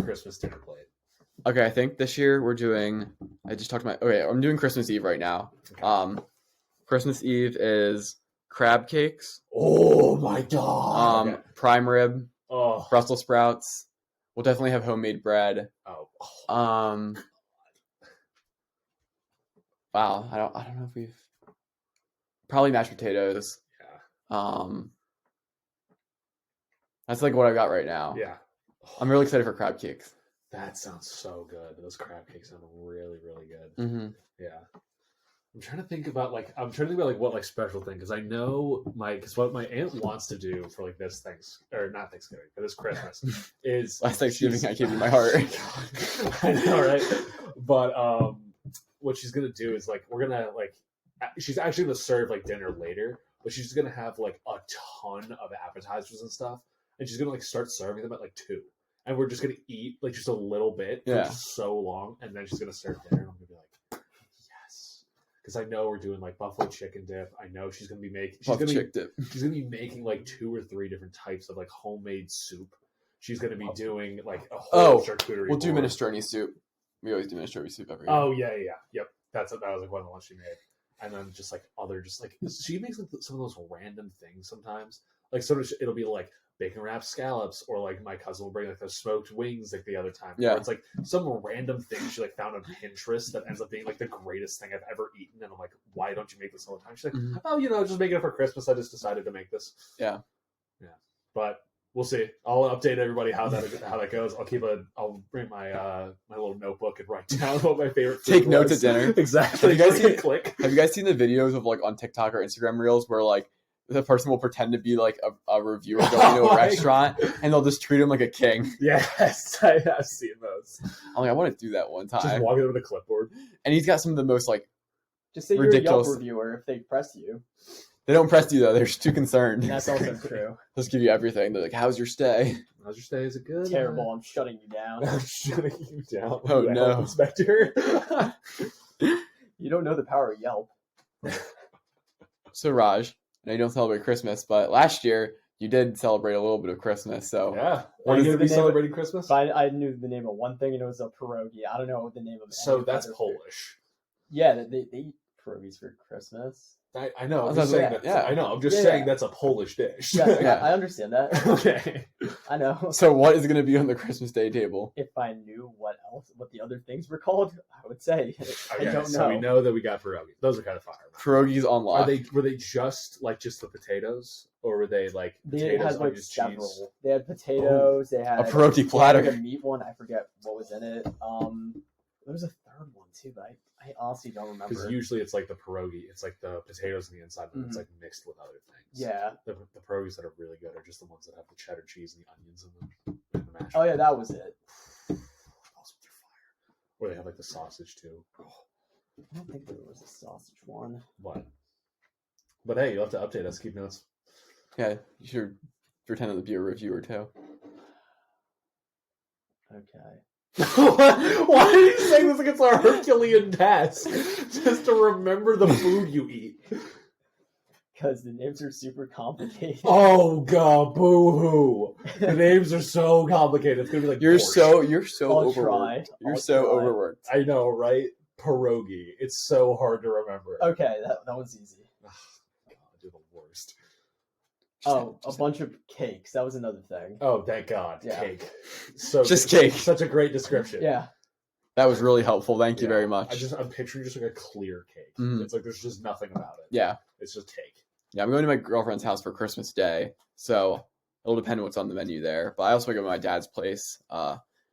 Christmas dinner plate? Okay, I think this year we're doing. I just talked to okay, I'm doing Christmas Eve right now. Okay. Christmas Eve is crab cakes, Oh my god! Okay. prime rib, Oh, Brussels sprouts. We'll definitely have homemade bread. oh, Wow, I don't know if we've probably mashed potatoes. yeah, That's like what I got right now. yeah. I'm really excited for crab cakes. That sounds so good. Those crab cakes sound really, really good. Mm-hmm. Yeah. I'm trying to think about what like special thing, because I know what my aunt wants to do for like this not Thanksgiving, but this Christmas is Last Thanksgiving, I gave you my heart. I know, right? But what she's gonna do is like we're gonna like she's actually gonna serve like dinner later, but she's gonna have like a ton of appetizers and stuff, and she's gonna like start serving them at like 2, and we're just gonna eat like just a little bit for Yeah. so long, and then she's gonna serve dinner, and I'm gonna be like, yes, because I know we're doing like buffalo chicken dip. I know she's gonna be making she's gonna be making like 2 or 3 different types of like homemade soup. She's gonna be doing like a whole charcuterie. We'll do board. minestrone soup. We always do minestrone soup every year. Oh yeah, yep. That was like one of the ones she made, and then just like she makes like some of those random things sometimes. Like sort of it'll be like bacon wrapped scallops, or like my cousin will bring like the smoked wings like the other time. Yeah. Or it's like some random thing she like found on Pinterest that ends up being like the greatest thing I've ever eaten, and I'm like, why don't you make this all the time? She's like, Mhm. oh, just making it for Christmas. I just decided to make this. Yeah. But we'll see. I'll update everybody how that goes. I'll bring my my little notebook and write down what my favorite food Take notes was. at dinner. Exactly. Have you guys Just seen- click? Have you guys seen the videos of like on TikTok or Instagram Reels where like the person will pretend to be like a reviewer going to a restaurant and they'll just treat him like a king? Yes, I have seen those. I'm like, I want to do that one Just time. walking over with a clipboard. And he's got some of the most like, Just say Ridiculous. you're a Yelp reviewer if they press you. they don't press you though. They're just too concerned. And that's also true. Just give you everything. They're like, how's your stay? How's your stay? Is it good? Terrible. I'm shutting you down. I'm shutting you down. Oh, you no. health inspector. You don't know the power of Yelp. So Raj, I know you don't celebrate Christmas, but last year you did celebrate a little bit of Christmas. So Yeah. What Are is you the going to be name of- celebrating Christmas? But I knew the name of one thing, and it was a pierogi. I don't know the name of. So any that's other food. Polish. Yeah, they eat pierogies for Christmas. I know. I'm That's just what saying I'm that. saying, yeah. I know. I'm just Yeah, saying yeah. that's a Polish dish. Yeah, Yeah. I understand that. Okay. I know. so what is going to be on the Christmas Day table? If I knew what the other things were called, I would say. I don't know. So we know that we got pierogi. Those are kind of fire. Pierogies on lock. Were they just the potatoes, or were they like They potatoes, had like onions, several. cheese? They had potatoes. They had A pierogi they had, platter. like a meat one. I forget what was in it. There was a third one too, but I honestly don't remember. Because usually it's like the pierogi. It's like the potatoes on the inside, but it's like mixed with other things. Yeah. The pierogies that are really good are just the ones that have the cheddar cheese and the onions in them. And the mashed Oh yeah, that was it. potatoes. Those ones are fire. Or they have like the sausage too. I don't think there was a sausage one. What? But hey, you'll have to update us. Keep notes. Yeah, you should pretend to be a reviewer too. Okay. Why are you saying this like it's a Herculean task? Just to remember the food you eat. Because the names are super complicated. Oh god, boo-hoo. The names are so complicated. It's gonna be like You're borscht. so I'll overworked. try. You're I'll so try. overworked. I know, right? Pierogi. It's so hard to remember. Okay, that one's easy. God, you're the worst. Oh, a bunch of cakes. That was another thing. Oh, thank God. Yeah. Cake. So Just cake. Such a great description. Yeah. That was really helpful. Thank you Yeah. very much. I'm picturing just like a clear cake. Mhm. It's like there's just nothing about it. Yeah. It's just cake. Yeah, I'm going to my girlfriend's house for Christmas Day, so it'll depend what's on the menu there. But I also go to my dad's place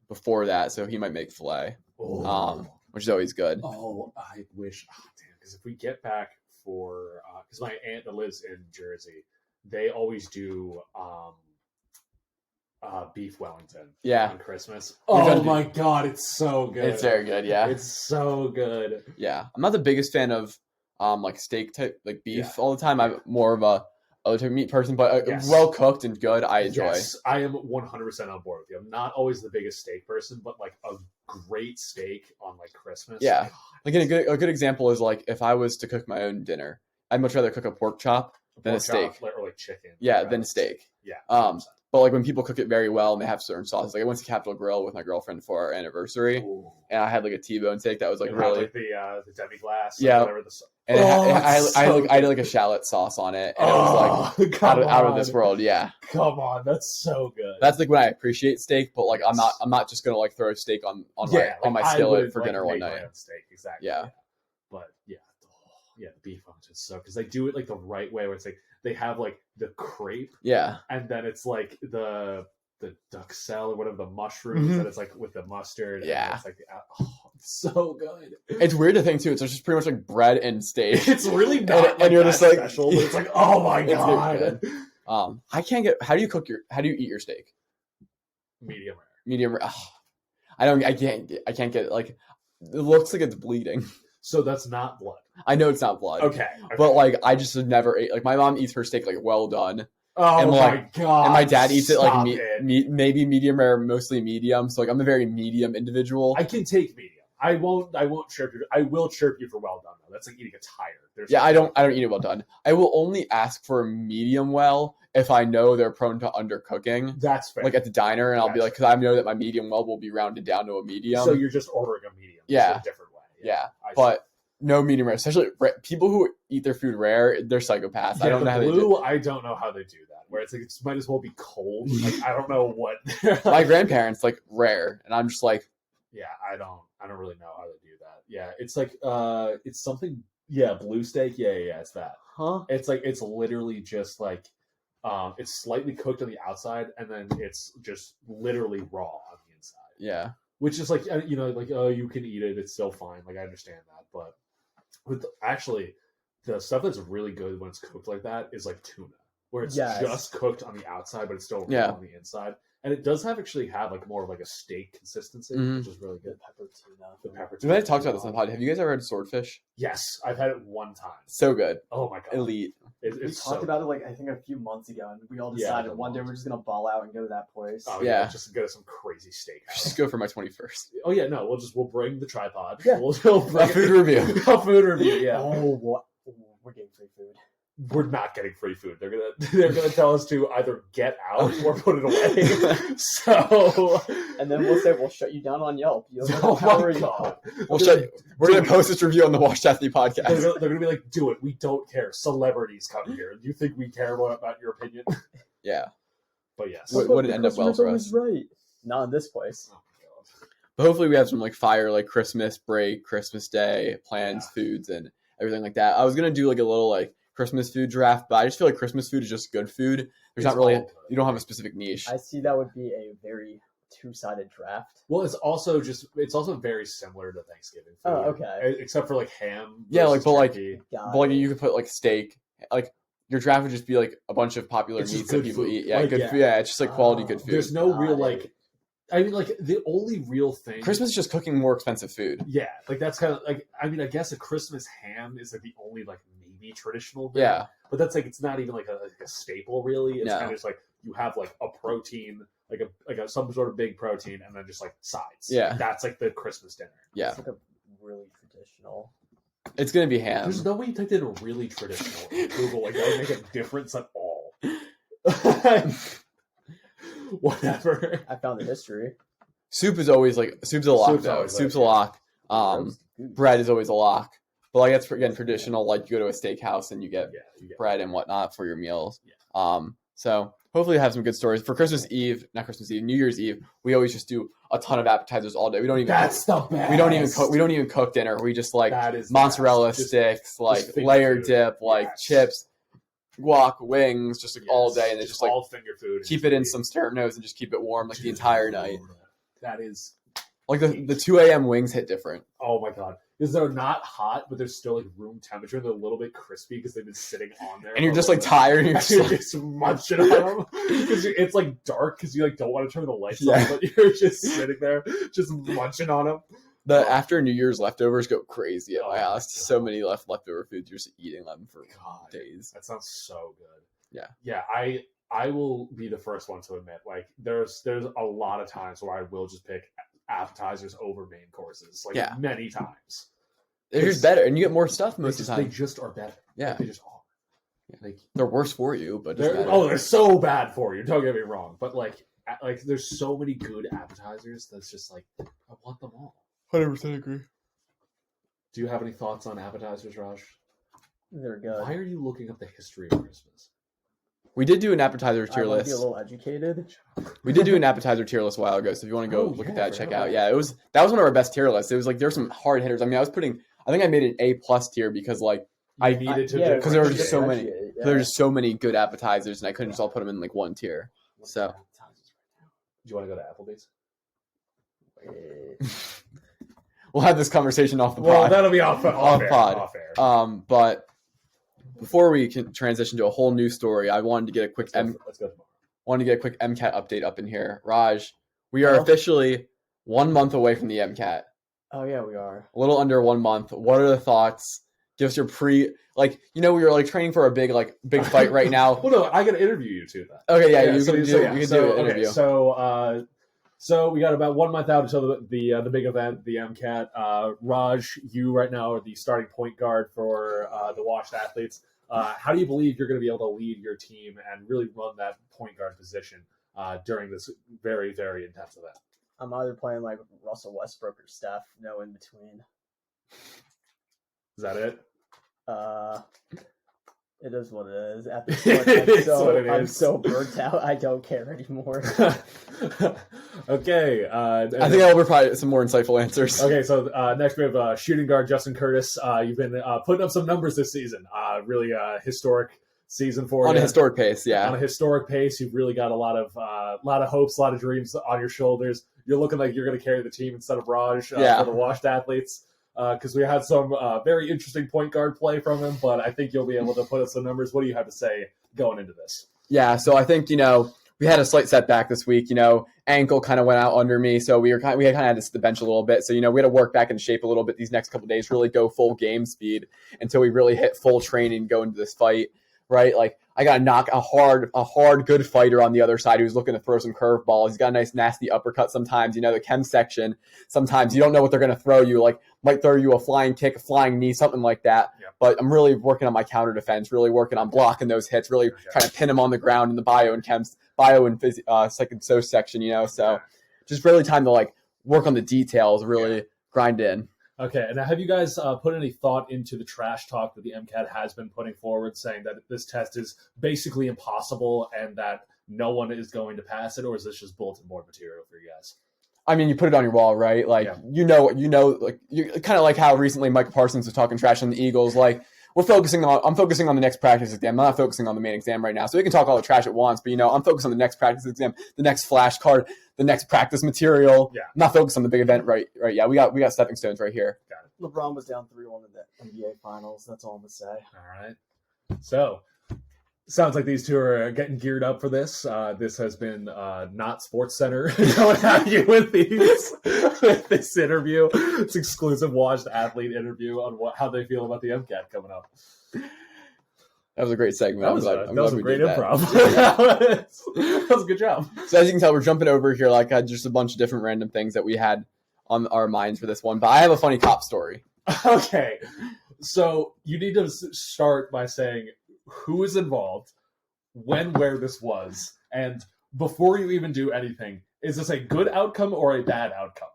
before that, so he might make filet, Oh. which is always good. Oh, I wish. Oh, damn. Because if we get back for, because my aunt that lives in Jersey, they always do beef Wellington. Yeah. On Christmas. We've Oh done- my god, it's so good. It's very good, yeah. It's so good. Yeah, I'm not the biggest fan of like steak type, like beef Yeah. all the time. I'm more of a other type of meat person, but Yes. well cooked and good, I enjoy. Yes, I am 100% on board with you. I'm not always the biggest steak person, but like a great steak on like Christmas. Yeah. God, Like a good example is like if I was to cook my own dinner, I'd much rather cook a pork chop than a pork steak. chop, or like chicken. Yeah, rather than a steak. Yeah. Um, But like when people cook it very well and they have certain sauces, like I went to Capitol Grill with my girlfriend for our anniversary, Ooh. and I had like a T-bone steak that was like It had, really, like the demi glace. Yeah. Whatever the. and Oh, I it's had so like I did good. like a shallot sauce on it, and it was like come out of on. this world. Yeah, Come on, that's so good. that's like when I appreciate steak, but like I'm not just gonna like throw a steak on my I skillet wouldn't, for like, dinner one make my night. own steak, exactly. Yeah. But yeah, the beef ones is so because they do it like the right way, where it's like they have like the crepe, Yeah, and then it's like the duxelle or whatever, the mushrooms, Mhm. and it's like with the mustard. And Yeah. it's like it's so good. it's weird to think too. It's just pretty much like bread and steak. It's really not And you're that just like- special, but it's like, oh my It's god, good. I can't get. How do you eat your steak? medium rare. Medium rare. Ugh. I can't get it. Like it looks like it's bleeding. So that's not blood. I know it's not blood. Okay, But like I just have never ate. Like my mom eats her steak like well done, oh and, my like- god, and my dad eats it like stop it. maybe medium rare, mostly medium. So like I'm a very medium individual. I can take medium. I won't chirp you. I will chirp you for well done though. That's like eating a tire. Yeah, I don't eat it well done. I will only ask for a medium well if I know they're prone to undercooking. That's fair. Like at the diner, and I'll be That's like, because I know that my medium well will be rounded down to a medium. so you're just ordering a medium. Yeah. just a different way. Yeah, I see. but no medium rare. Especially people who eat their food rare, they're psychopaths. Yeah, I don't the know how they do blue, I don't know how they do that. Where it's like, it might as well be cold. Like, I don't know what. My grandparents like rare, and I'm just like, yeah, I don't really know how they do that. Yeah, it's like, it's something. Yeah, blue steak. Yeah, it's that. Huh? It's like, it's literally just like, it's slightly cooked on the outside, and then it's just literally raw on the inside. yeah. Which is like, like, oh, you can eat it, it's still fine. Like, I understand that, but actually, the stuff that's really good when it's cooked like that is like tuna, where it's just cooked on the outside, but it's still raw on the inside. And it does actually have like more of like a steak consistency, which is really good. Pepper tuna. The pepper We might have talked about this on the pod. Have you guys ever had swordfish? Yes, I've had it one time. So good. Oh my god, Elite. We it's talked so about it like I think a few months ago, and we all decided one day we're just gonna ball out and go to that place. Oh Yeah. just get us some crazy steakhouse. Just go for my 21st. Oh yeah, no, we'll bring the tripod. Yeah. We'll A food review. A food review. Yeah. Oh, what? We're getting free food. We're not getting free food. They're gonna tell us to either get out or put it away. So, And then we'll say we'll shut you down on Yelp. You have oh no power my in god, We're gonna post this review on the Watch Athlete podcast. They're gonna be like, do it. We don't care. Celebrities come here. You think we care about your opinion? Yeah. But yes. Would it end up well for us? Right. Not in this place. Oh my god. But hopefully we have some like fire, like Christmas break, Christmas Day plans, foods, and everything like that. I was gonna do like a little like Christmas food draft, but I just feel like Christmas food is just good food. There's not really, you don't have a specific niche. I see that would be a very two-sided draft. Well, it's also very similar to Thanksgiving food. Oh, okay. Except for like ham. Yeah, like, versus but, like, turkey. But like you could put like steak, like your draft would just be like a bunch of popular It's just meats that good people food. eat. Yeah, Like, good yeah. food. Yeah, it's just like quality good food. There's no real Got like. I mean, like the only real thing. Christmas is just cooking more expensive food. Yeah, like that's kind of like. I mean, I guess a Christmas ham is like the only like maybe traditional thing. Yeah. But that's like, it's not even like a staple really. It's No. kind of just like you have like a protein, like a some sort of big protein, and then just like sides. Yeah. That's like the Christmas dinner. Yeah, It's like a really traditional. it's gonna be ham. There's no way you typed in a really traditional in Google. Like that would make a difference at all. Whatever. I found the history. Soup is always like soup's a lock Soup's though. always Soup's a like- lock. Roast goose. Bread is always a lock. But like that's again traditional. Like you go to a steakhouse and you get Yeah, you get bread and whatnot for your meals. Yeah. So hopefully have some good stories for Christmas Eve, not Christmas Eve, New Year's Eve. We always just do a ton of appetizers all day. We don't even That's the best. we don't even cook dinner. We just like That is the mozzarella best. Just- sticks, like finger layer food. dip, like Yes. chips, guac, wings, just like all Yes. day, and then just like all finger food. and keep it in just some Sternos and just keep it warm like the entire night. That is, Like the 2 a.m. wings hit different. oh my god, because they're not hot, but they're still like room temperature. They're a little bit crispy because they've been sitting on there. And you're for a just like little bit. tired and you're And just you're like, just munching on them because it's like dark because you like don't want to turn the lights Yeah. on, but you're just sitting there just munching on them. the after New Year's leftovers go crazy at Oh my my house. God. So many leftover foods. You're just eating them for God, days. that sounds so good. Yeah. Yeah, I will be the first one to admit, like there's a lot of times where I will just pick appetizers over main courses, like Yeah. many times. They're just better, and you get more stuff most of the They time. just are better. Yeah, They just are. Like they're worse for you, but just better. they're so bad for you. Don't get me wrong, but like there's so many good appetizers that's just like I want them all. 100% agree. Do you have any thoughts on appetizers, Raj? They're good. Why are you looking up the history of Christmas? We did do an appetizer I tier want to be list. a little educated. We did do an appetizer tier list a while ago, so if you want to go Oh, look at yeah, that, I check forgot out. about Yeah, that was one of our best tier lists. It was like there's some hard hitters. I mean, I think I made an A+ tier because like I needed to Yeah, 'cause there were just so differentiate. many. Yeah. there's just so many good appetizers, and I couldn't just all put them in like one tier. So Do you want to go to Applebee's? we'll have this conversation off the Well, pod. that'll be off air. pod. Off air. But before we can transition to a whole new story, I wanted to get a quick Let's go tomorrow. MCAT update up in here. Raj, we are officially 1 month away from the MCAT. Oh yeah, we are. A little under 1 month. What are the thoughts? Give us your we were like training for a big fight right now. Well, no, I got to interview you too. Then. Okay, yeah, so you can do an interview. So we got about 1 month out until the big event, the MCAT. Raj, you right now are the starting point guard for the Washed Athletes. How do you believe you're going to be able to lead your team and really run that point guard position during this very, very intense event? I'm either playing like Russell Westbrook or Steph, no in between. Is that it? It is what it is. At this point, I'm so burnt out. I don't care anymore. Okay. I think I'll provide some more insightful answers. Okay, so next we have shooting guard Justin Curtis. You've been putting up some numbers this season. Really historic season for you. On a historic pace, yeah. On a historic pace, you've really got a lot of hopes, a lot of dreams on your shoulders. You're looking like you're going to carry the team instead of Raj for the washed athletes. Because we had some very interesting point guard play from him, but I think you'll be able to put up some numbers. What do you have to say going into this? Yeah, so I think, we had a slight setback this week. Ankle kind of went out under me, so we had kind of had to sit the bench a little bit. So, we had to work back into shape a little bit these next couple of days, really go full game speed until we really hit full training, go into this fight, right? Like, I got to knock a hard, good fighter on the other side who's looking to throw some curveballs. He's got a nice, nasty uppercut sometimes. The chem section, sometimes you don't know what they're going to throw you. Like, might throw you a flying kick, a flying knee, something like that. Yeah. But I'm really working on my counter defense, really working on blocking those hits, really trying to pin him on the ground in the bio and second so section, So just really time to, work on the details, really grind in. Okay, and have you guys put any thought into the trash talk that the MCAT has been putting forward, saying that this test is basically impossible and that no one is going to pass it, or is this just bulletin board material for you guys? I mean, you put it on your wall, right? You kind of like how recently Michael Parsons was talking trash on the Eagles. I'm focusing on the next practice exam. I'm not focusing on the main exam right now. So we can talk all the trash at once, but I'm focused on the next practice exam, the next flashcard, the next practice material. Yeah. I'm not focused on the big event right. Yeah, we got stepping stones right here. Got it. LeBron was down 3-1 in the NBA Finals. That's all I'm gonna say. All right. So sounds like these two are getting geared up for this. This has been not Sports Center going at you with this interview. It's exclusive Watched Athlete interview on how they feel about the MCAT coming up. That was a great segment. That was a great improv. That was a good job. So as you can tell, we're jumping over here just a bunch of different random things that we had on our minds for this one. But I have a funny cop story. Okay. So you need to start by saying who is involved, when, where this was, and before you even do anything, is this a good outcome or a bad outcome?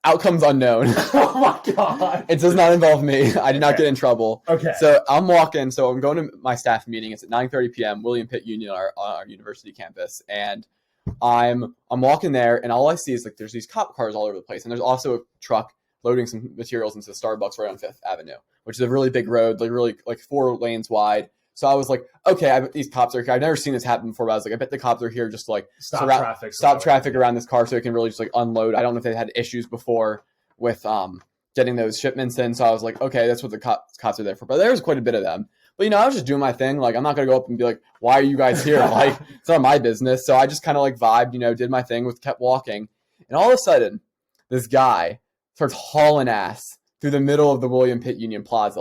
Outcome's unknown. Oh my god! It does not involve me. I did not get in trouble. Okay. So I'm walking. So I'm going to my staff meeting. It's at 9:30 p.m. William Pitt Union, our university campus, and I'm walking there, and all I see is there's these cop cars all over the place, and there's also a truck loading some materials into Starbucks right on Fifth Avenue, which is a really big road, really 4 lanes wide. So I was like, okay, I bet these cops are here. I've never seen this happen before, but I was like, I bet the cops are here just to stop traffic around this car so it can really just unload. I don't know if they had issues before with getting those shipments in. So I was like, okay, that's what the cops are there for. But there's quite a bit of them. But, I was just doing my thing. I'm not going to go up and be like, why are you guys here? It's not my business. So I just kind of vibed, did my thing, kept walking. And all of a sudden, this guy starts hauling ass through the middle of the William Pitt Union Plaza,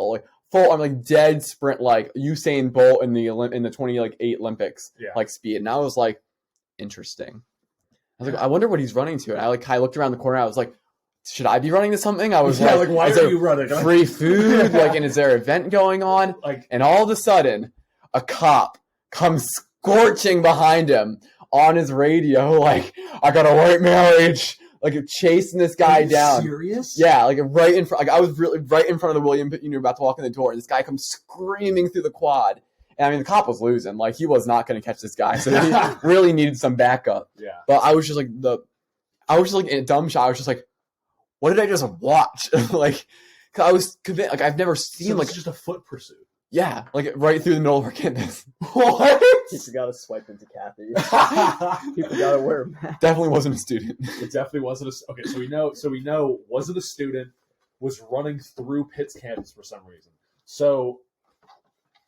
full on dead sprint, Usain Bolt in the 2008 Olympics, speed. And I was like, interesting. I was like, I wonder what he's running to. And I looked around the corner. I was like, should I be running to something? I was why are you running? Free food? And is there an event going on? And all of a sudden, a cop comes scorching behind him on his radio, I got a white marriage. Chasing this guy down. Serious? Yeah, right in front. I was really right in front of the William Pitt Union, about to walk in the door, and this guy comes screaming through the quad. And the cop was losing. He was not going to catch this guy, so he really needed some backup. Yeah. But I was just in a dumb shot. I was just like, what did I just watch? 'Cause I was convinced. I've never seen it's just a foot pursuit. Yeah, right through the middle of our campus. What? He forgot to swipe into Kathy. He forgot to wear a mask. Definitely wasn't a student. It definitely wasn't a. Okay, so we know wasn't a student, was running through Pitt's campus for some reason. So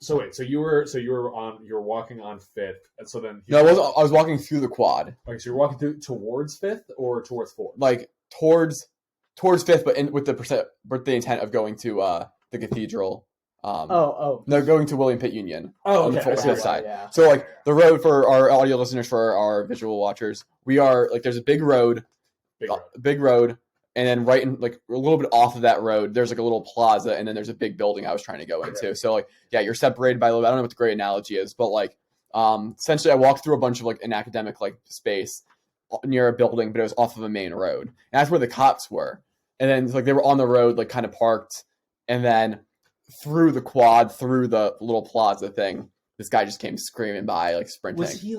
wait, so you were walking on Fifth, and so then I was walking through the quad. Okay, so you're walking towards Fifth or towards Fourth? Towards Fifth, but with the intent of going to the cathedral. No, going to William Pitt Union. Oh, on okay. the Fifth side. Yeah. So the road, for our audio listeners, for our visual watchers, we are there's a big road, and then right in a little bit off of that road, there's a little plaza, and then there's a big building I was trying to go into. Right. So you're separated by a little bit. I don't know what the great analogy is, but essentially I walked through a bunch of an academic space near a building, but it was off of a main road, and that's where the cops were. And then they were on the road, kind of parked, and then through the quad, through the little plaza thing, this guy just came screaming by, like sprinting. Was he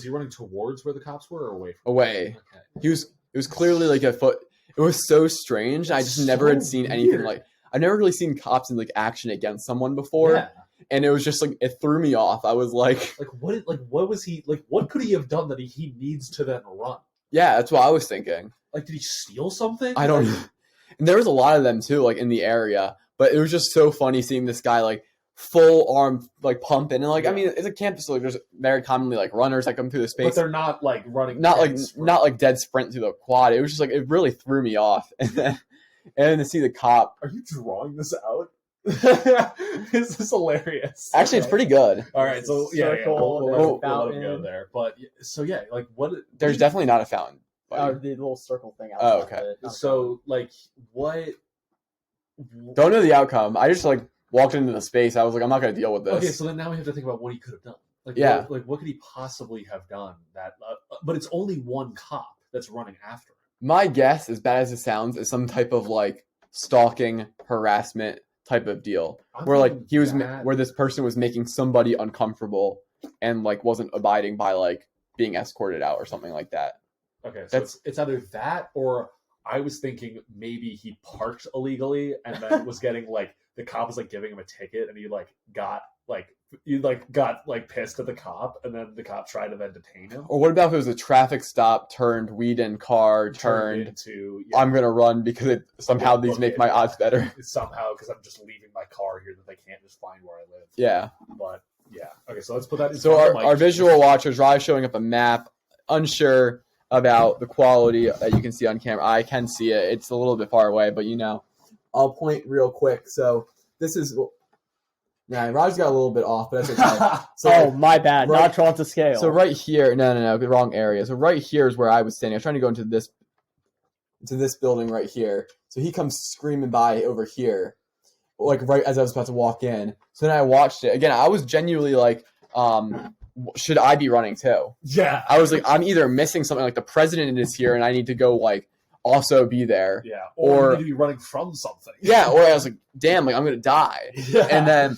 running towards where the cops were or away from away? Okay. It was clearly like a foot. It was so strange. I just never had seen anything like. I've never really seen cops in like action against someone before. Yeah. And it was just like it threw me off. I was like, what was he like? What could he have done that he needs to then run? Yeah, that's what I was thinking. Like, did he steal something? I don't know. And there was a lot of them too, like in the area. But it was just so funny seeing this guy like full arm like pumping, and like I mean, it's a campus, so like there's very commonly like runners that come through the space, but they're not like running, not like dead sprint through the quad. It was just like it really threw me off, and then to see the cop. Are you drawing this out? This is hilarious. Actually, it's pretty good. All right, so we'll let him go there. But so yeah, like what? There's definitely not a fountain. The little circle thing. Oh, okay. So like what? Don't know the outcome. I just like walked into the space. I was like, I'm not going to deal with this. Okay, so then now we have to think about what he could have done. Like, yeah. What could he possibly have done that? But it's only one cop that's running after him. My guess, as bad as it sounds, is some type of like stalking, harassment type of deal, where like where this person was making somebody uncomfortable and like wasn't abiding by like being escorted out or something like that. Okay, so it's either that or I was thinking maybe he parked illegally and then was getting like the cop was like giving him a ticket and he got pissed at the cop and then the cop tried to then detain him. Or what about if it was a traffic stop, turned weed in car, turned into I'm gonna run because somehow these make my odds better. Somehow because I'm just leaving my car here that they can't just find where I live. Yeah. But yeah. Okay, so let's put that in. So our visual watchers, Raj showing up a map, unsure about the quality that you can see on camera. I can see it. It's a little bit far away, but I'll point real quick. So this is yeah, Raj got a little bit off, but that's okay. So my bad, not drawn to scale. So right here, no, the wrong area. So right here is where I was standing. I was trying to go into this building right here. So he comes screaming by over here, like right as I was about to walk in. So then I watched it again. I was genuinely like, should I be running too? Yeah. I was like, I'm either missing something, like the president is here and I need to go like also be there. Yeah. Or you need to be running from something. Yeah. Or I was like, damn, like I'm going to die. Yeah. And then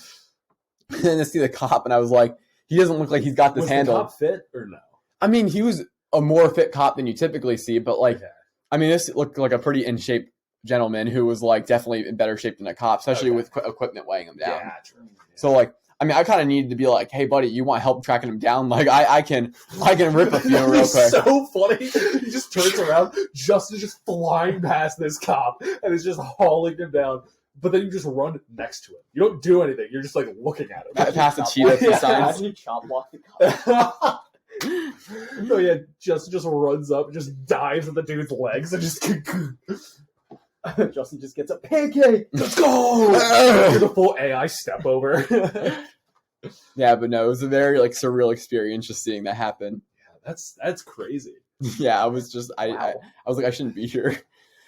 I see the cop and I was like, he doesn't look like he's got this handle. Was the cop fit or no? I mean, he was a more fit cop than you typically see, but like, okay. I mean, this looked like a pretty in shape gentleman who was like definitely in better shape than a cop, especially with equipment weighing him down. Yeah, true. Yeah. So like, I mean, I kind of needed to be like, hey, buddy, you want help tracking him down? Like, I can rip a few real quick. So funny. He just turns around, Justin's just flying past this cop and is just hauling him down. But then you just run next to him. You don't do anything. You're just like looking at him. Past the cheetahs and signs. How do you chop block the cop? No, yeah, Justin just runs up, just dives at the dude's legs, and just Justin just gets a pancake. Let's go. Get a full AI step over. Yeah, but no, it was a very like surreal experience just seeing that happen. Yeah, that's crazy. Yeah, I was just I was like I shouldn't be here.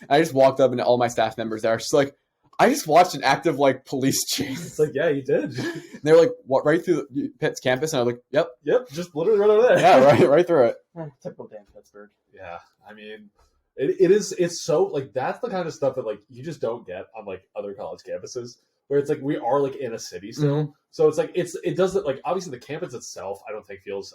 And I just walked up and all my staff members there, just like I just watched an active like police chase. It's like, yeah, you did. And they were like, "What?" Right through Pitt's campus, and I was like, "Yep, just literally right over there." Yeah, right through it. Typical damn Pittsburgh. Yeah, I mean, it's so like that's the kind of stuff that like you just don't get on like other college campuses where it's like we are like in a city still, so it's like it doesn't like obviously the campus itself I don't think feels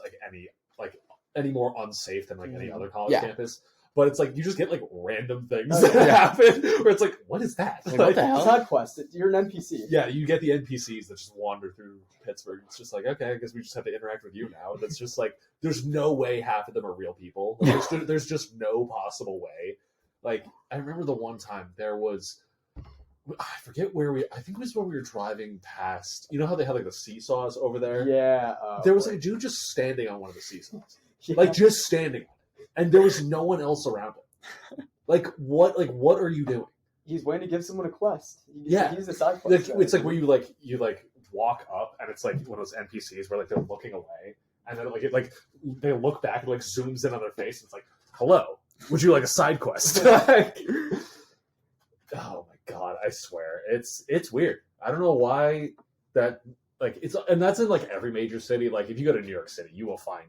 like any more unsafe than like any other college campus. But it's like you just get like random things that happen where it's like, what is that? Like, what the hell? Side quest. You're an NPC. Yeah, you get the NPCs that just wander through Pittsburgh. It's just like, okay, I guess we just have to interact with you now. That's just like, there's no way half of them are real people. Like, there's just no possible way. Like, I remember the one time there was, I forget I think it was when we were driving past, you know how they have like the seesaws over there? Yeah. There was like a dude just standing on one of the seesaws. Yeah. Like just standing. And there was no one else around him. Like what are you doing? He's waiting to give someone a quest. He's a side quest. Like, it's like where you walk up and it's like one of those NPCs where like they're looking away and then they look back and like zooms in on their face and it's like, hello, would you like a side quest? Like, oh my god, I swear. It's weird. I don't know why that like and that's in like every major city. Like if you go to New York City, you will find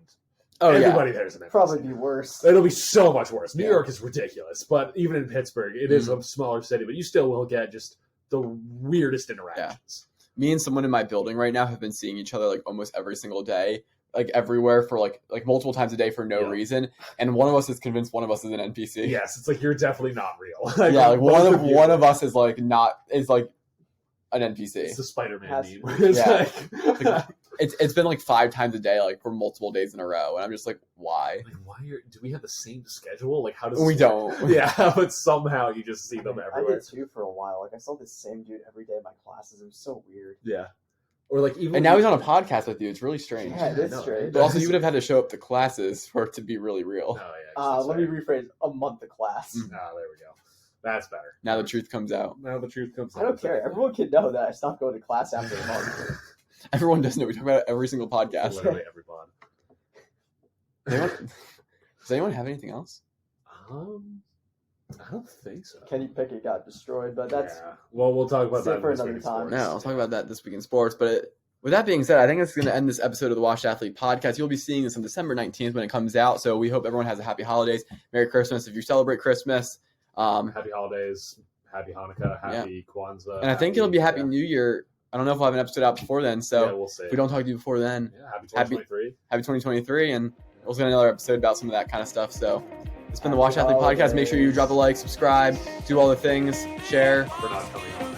everybody there's an NPC. Probably be worse. It'll be so much worse. New York is ridiculous, but even in Pittsburgh, it is a smaller city, but you still will get just the weirdest interactions. Me and someone in my building right now have been seeing each other like almost every single day, like everywhere for like multiple times a day for no reason. And one of us is convinced one of us is an NPC. Yes, it's like you're definitely not real. Yeah, like both one of us is like not an NPC. It's the Spider-Man Has- meme. Yeah. Like, It's been like 5 times a day, like for multiple days in a row, and I'm just like, why? do we have the same schedule? Like, how does We this don't. work? Yeah, but somehow you just see them I everywhere. did too for a while. Like I saw the same dude every day in my classes. It was so weird. Yeah, or like even And now he's on a podcast with you. It's really strange. Yeah, it is I know, strange. But also, you would have had to show up to classes for it to be really real. Oh, yeah, Let me rephrase. A month of class. Mm. Ah, there we go. That's better. Now the truth comes out. Now the truth comes out. I don't care. Everyone can know that I stopped going to class after a month. Everyone does know. We talk about it every single podcast. Literally every pod. Does anyone have anything else? I don't think so. Kenny Pickett got destroyed, but that's Yeah. Well, we'll talk about Save that for this another week in time. sports. No, I'll talk about that this week in sports. But with that being said, I think it's going to end this episode of the Washed Athlete podcast. You'll be seeing this on December 19th when it comes out. So we hope everyone has a happy holidays. Merry Christmas if you celebrate Christmas. Happy holidays. Happy Hanukkah. Happy Kwanzaa. And I think it'll be Happy New Year. I don't know if we'll have an episode out before then. So yeah, we'll see. if we don't talk to you before then, Yeah, happy 2023. happy 2023. And we'll get another episode about some of that kind of stuff. So it's been the Happy Washed Athlete podcast. Make holidays. sure you drop a like, subscribe, do all the things, share. For not coming on.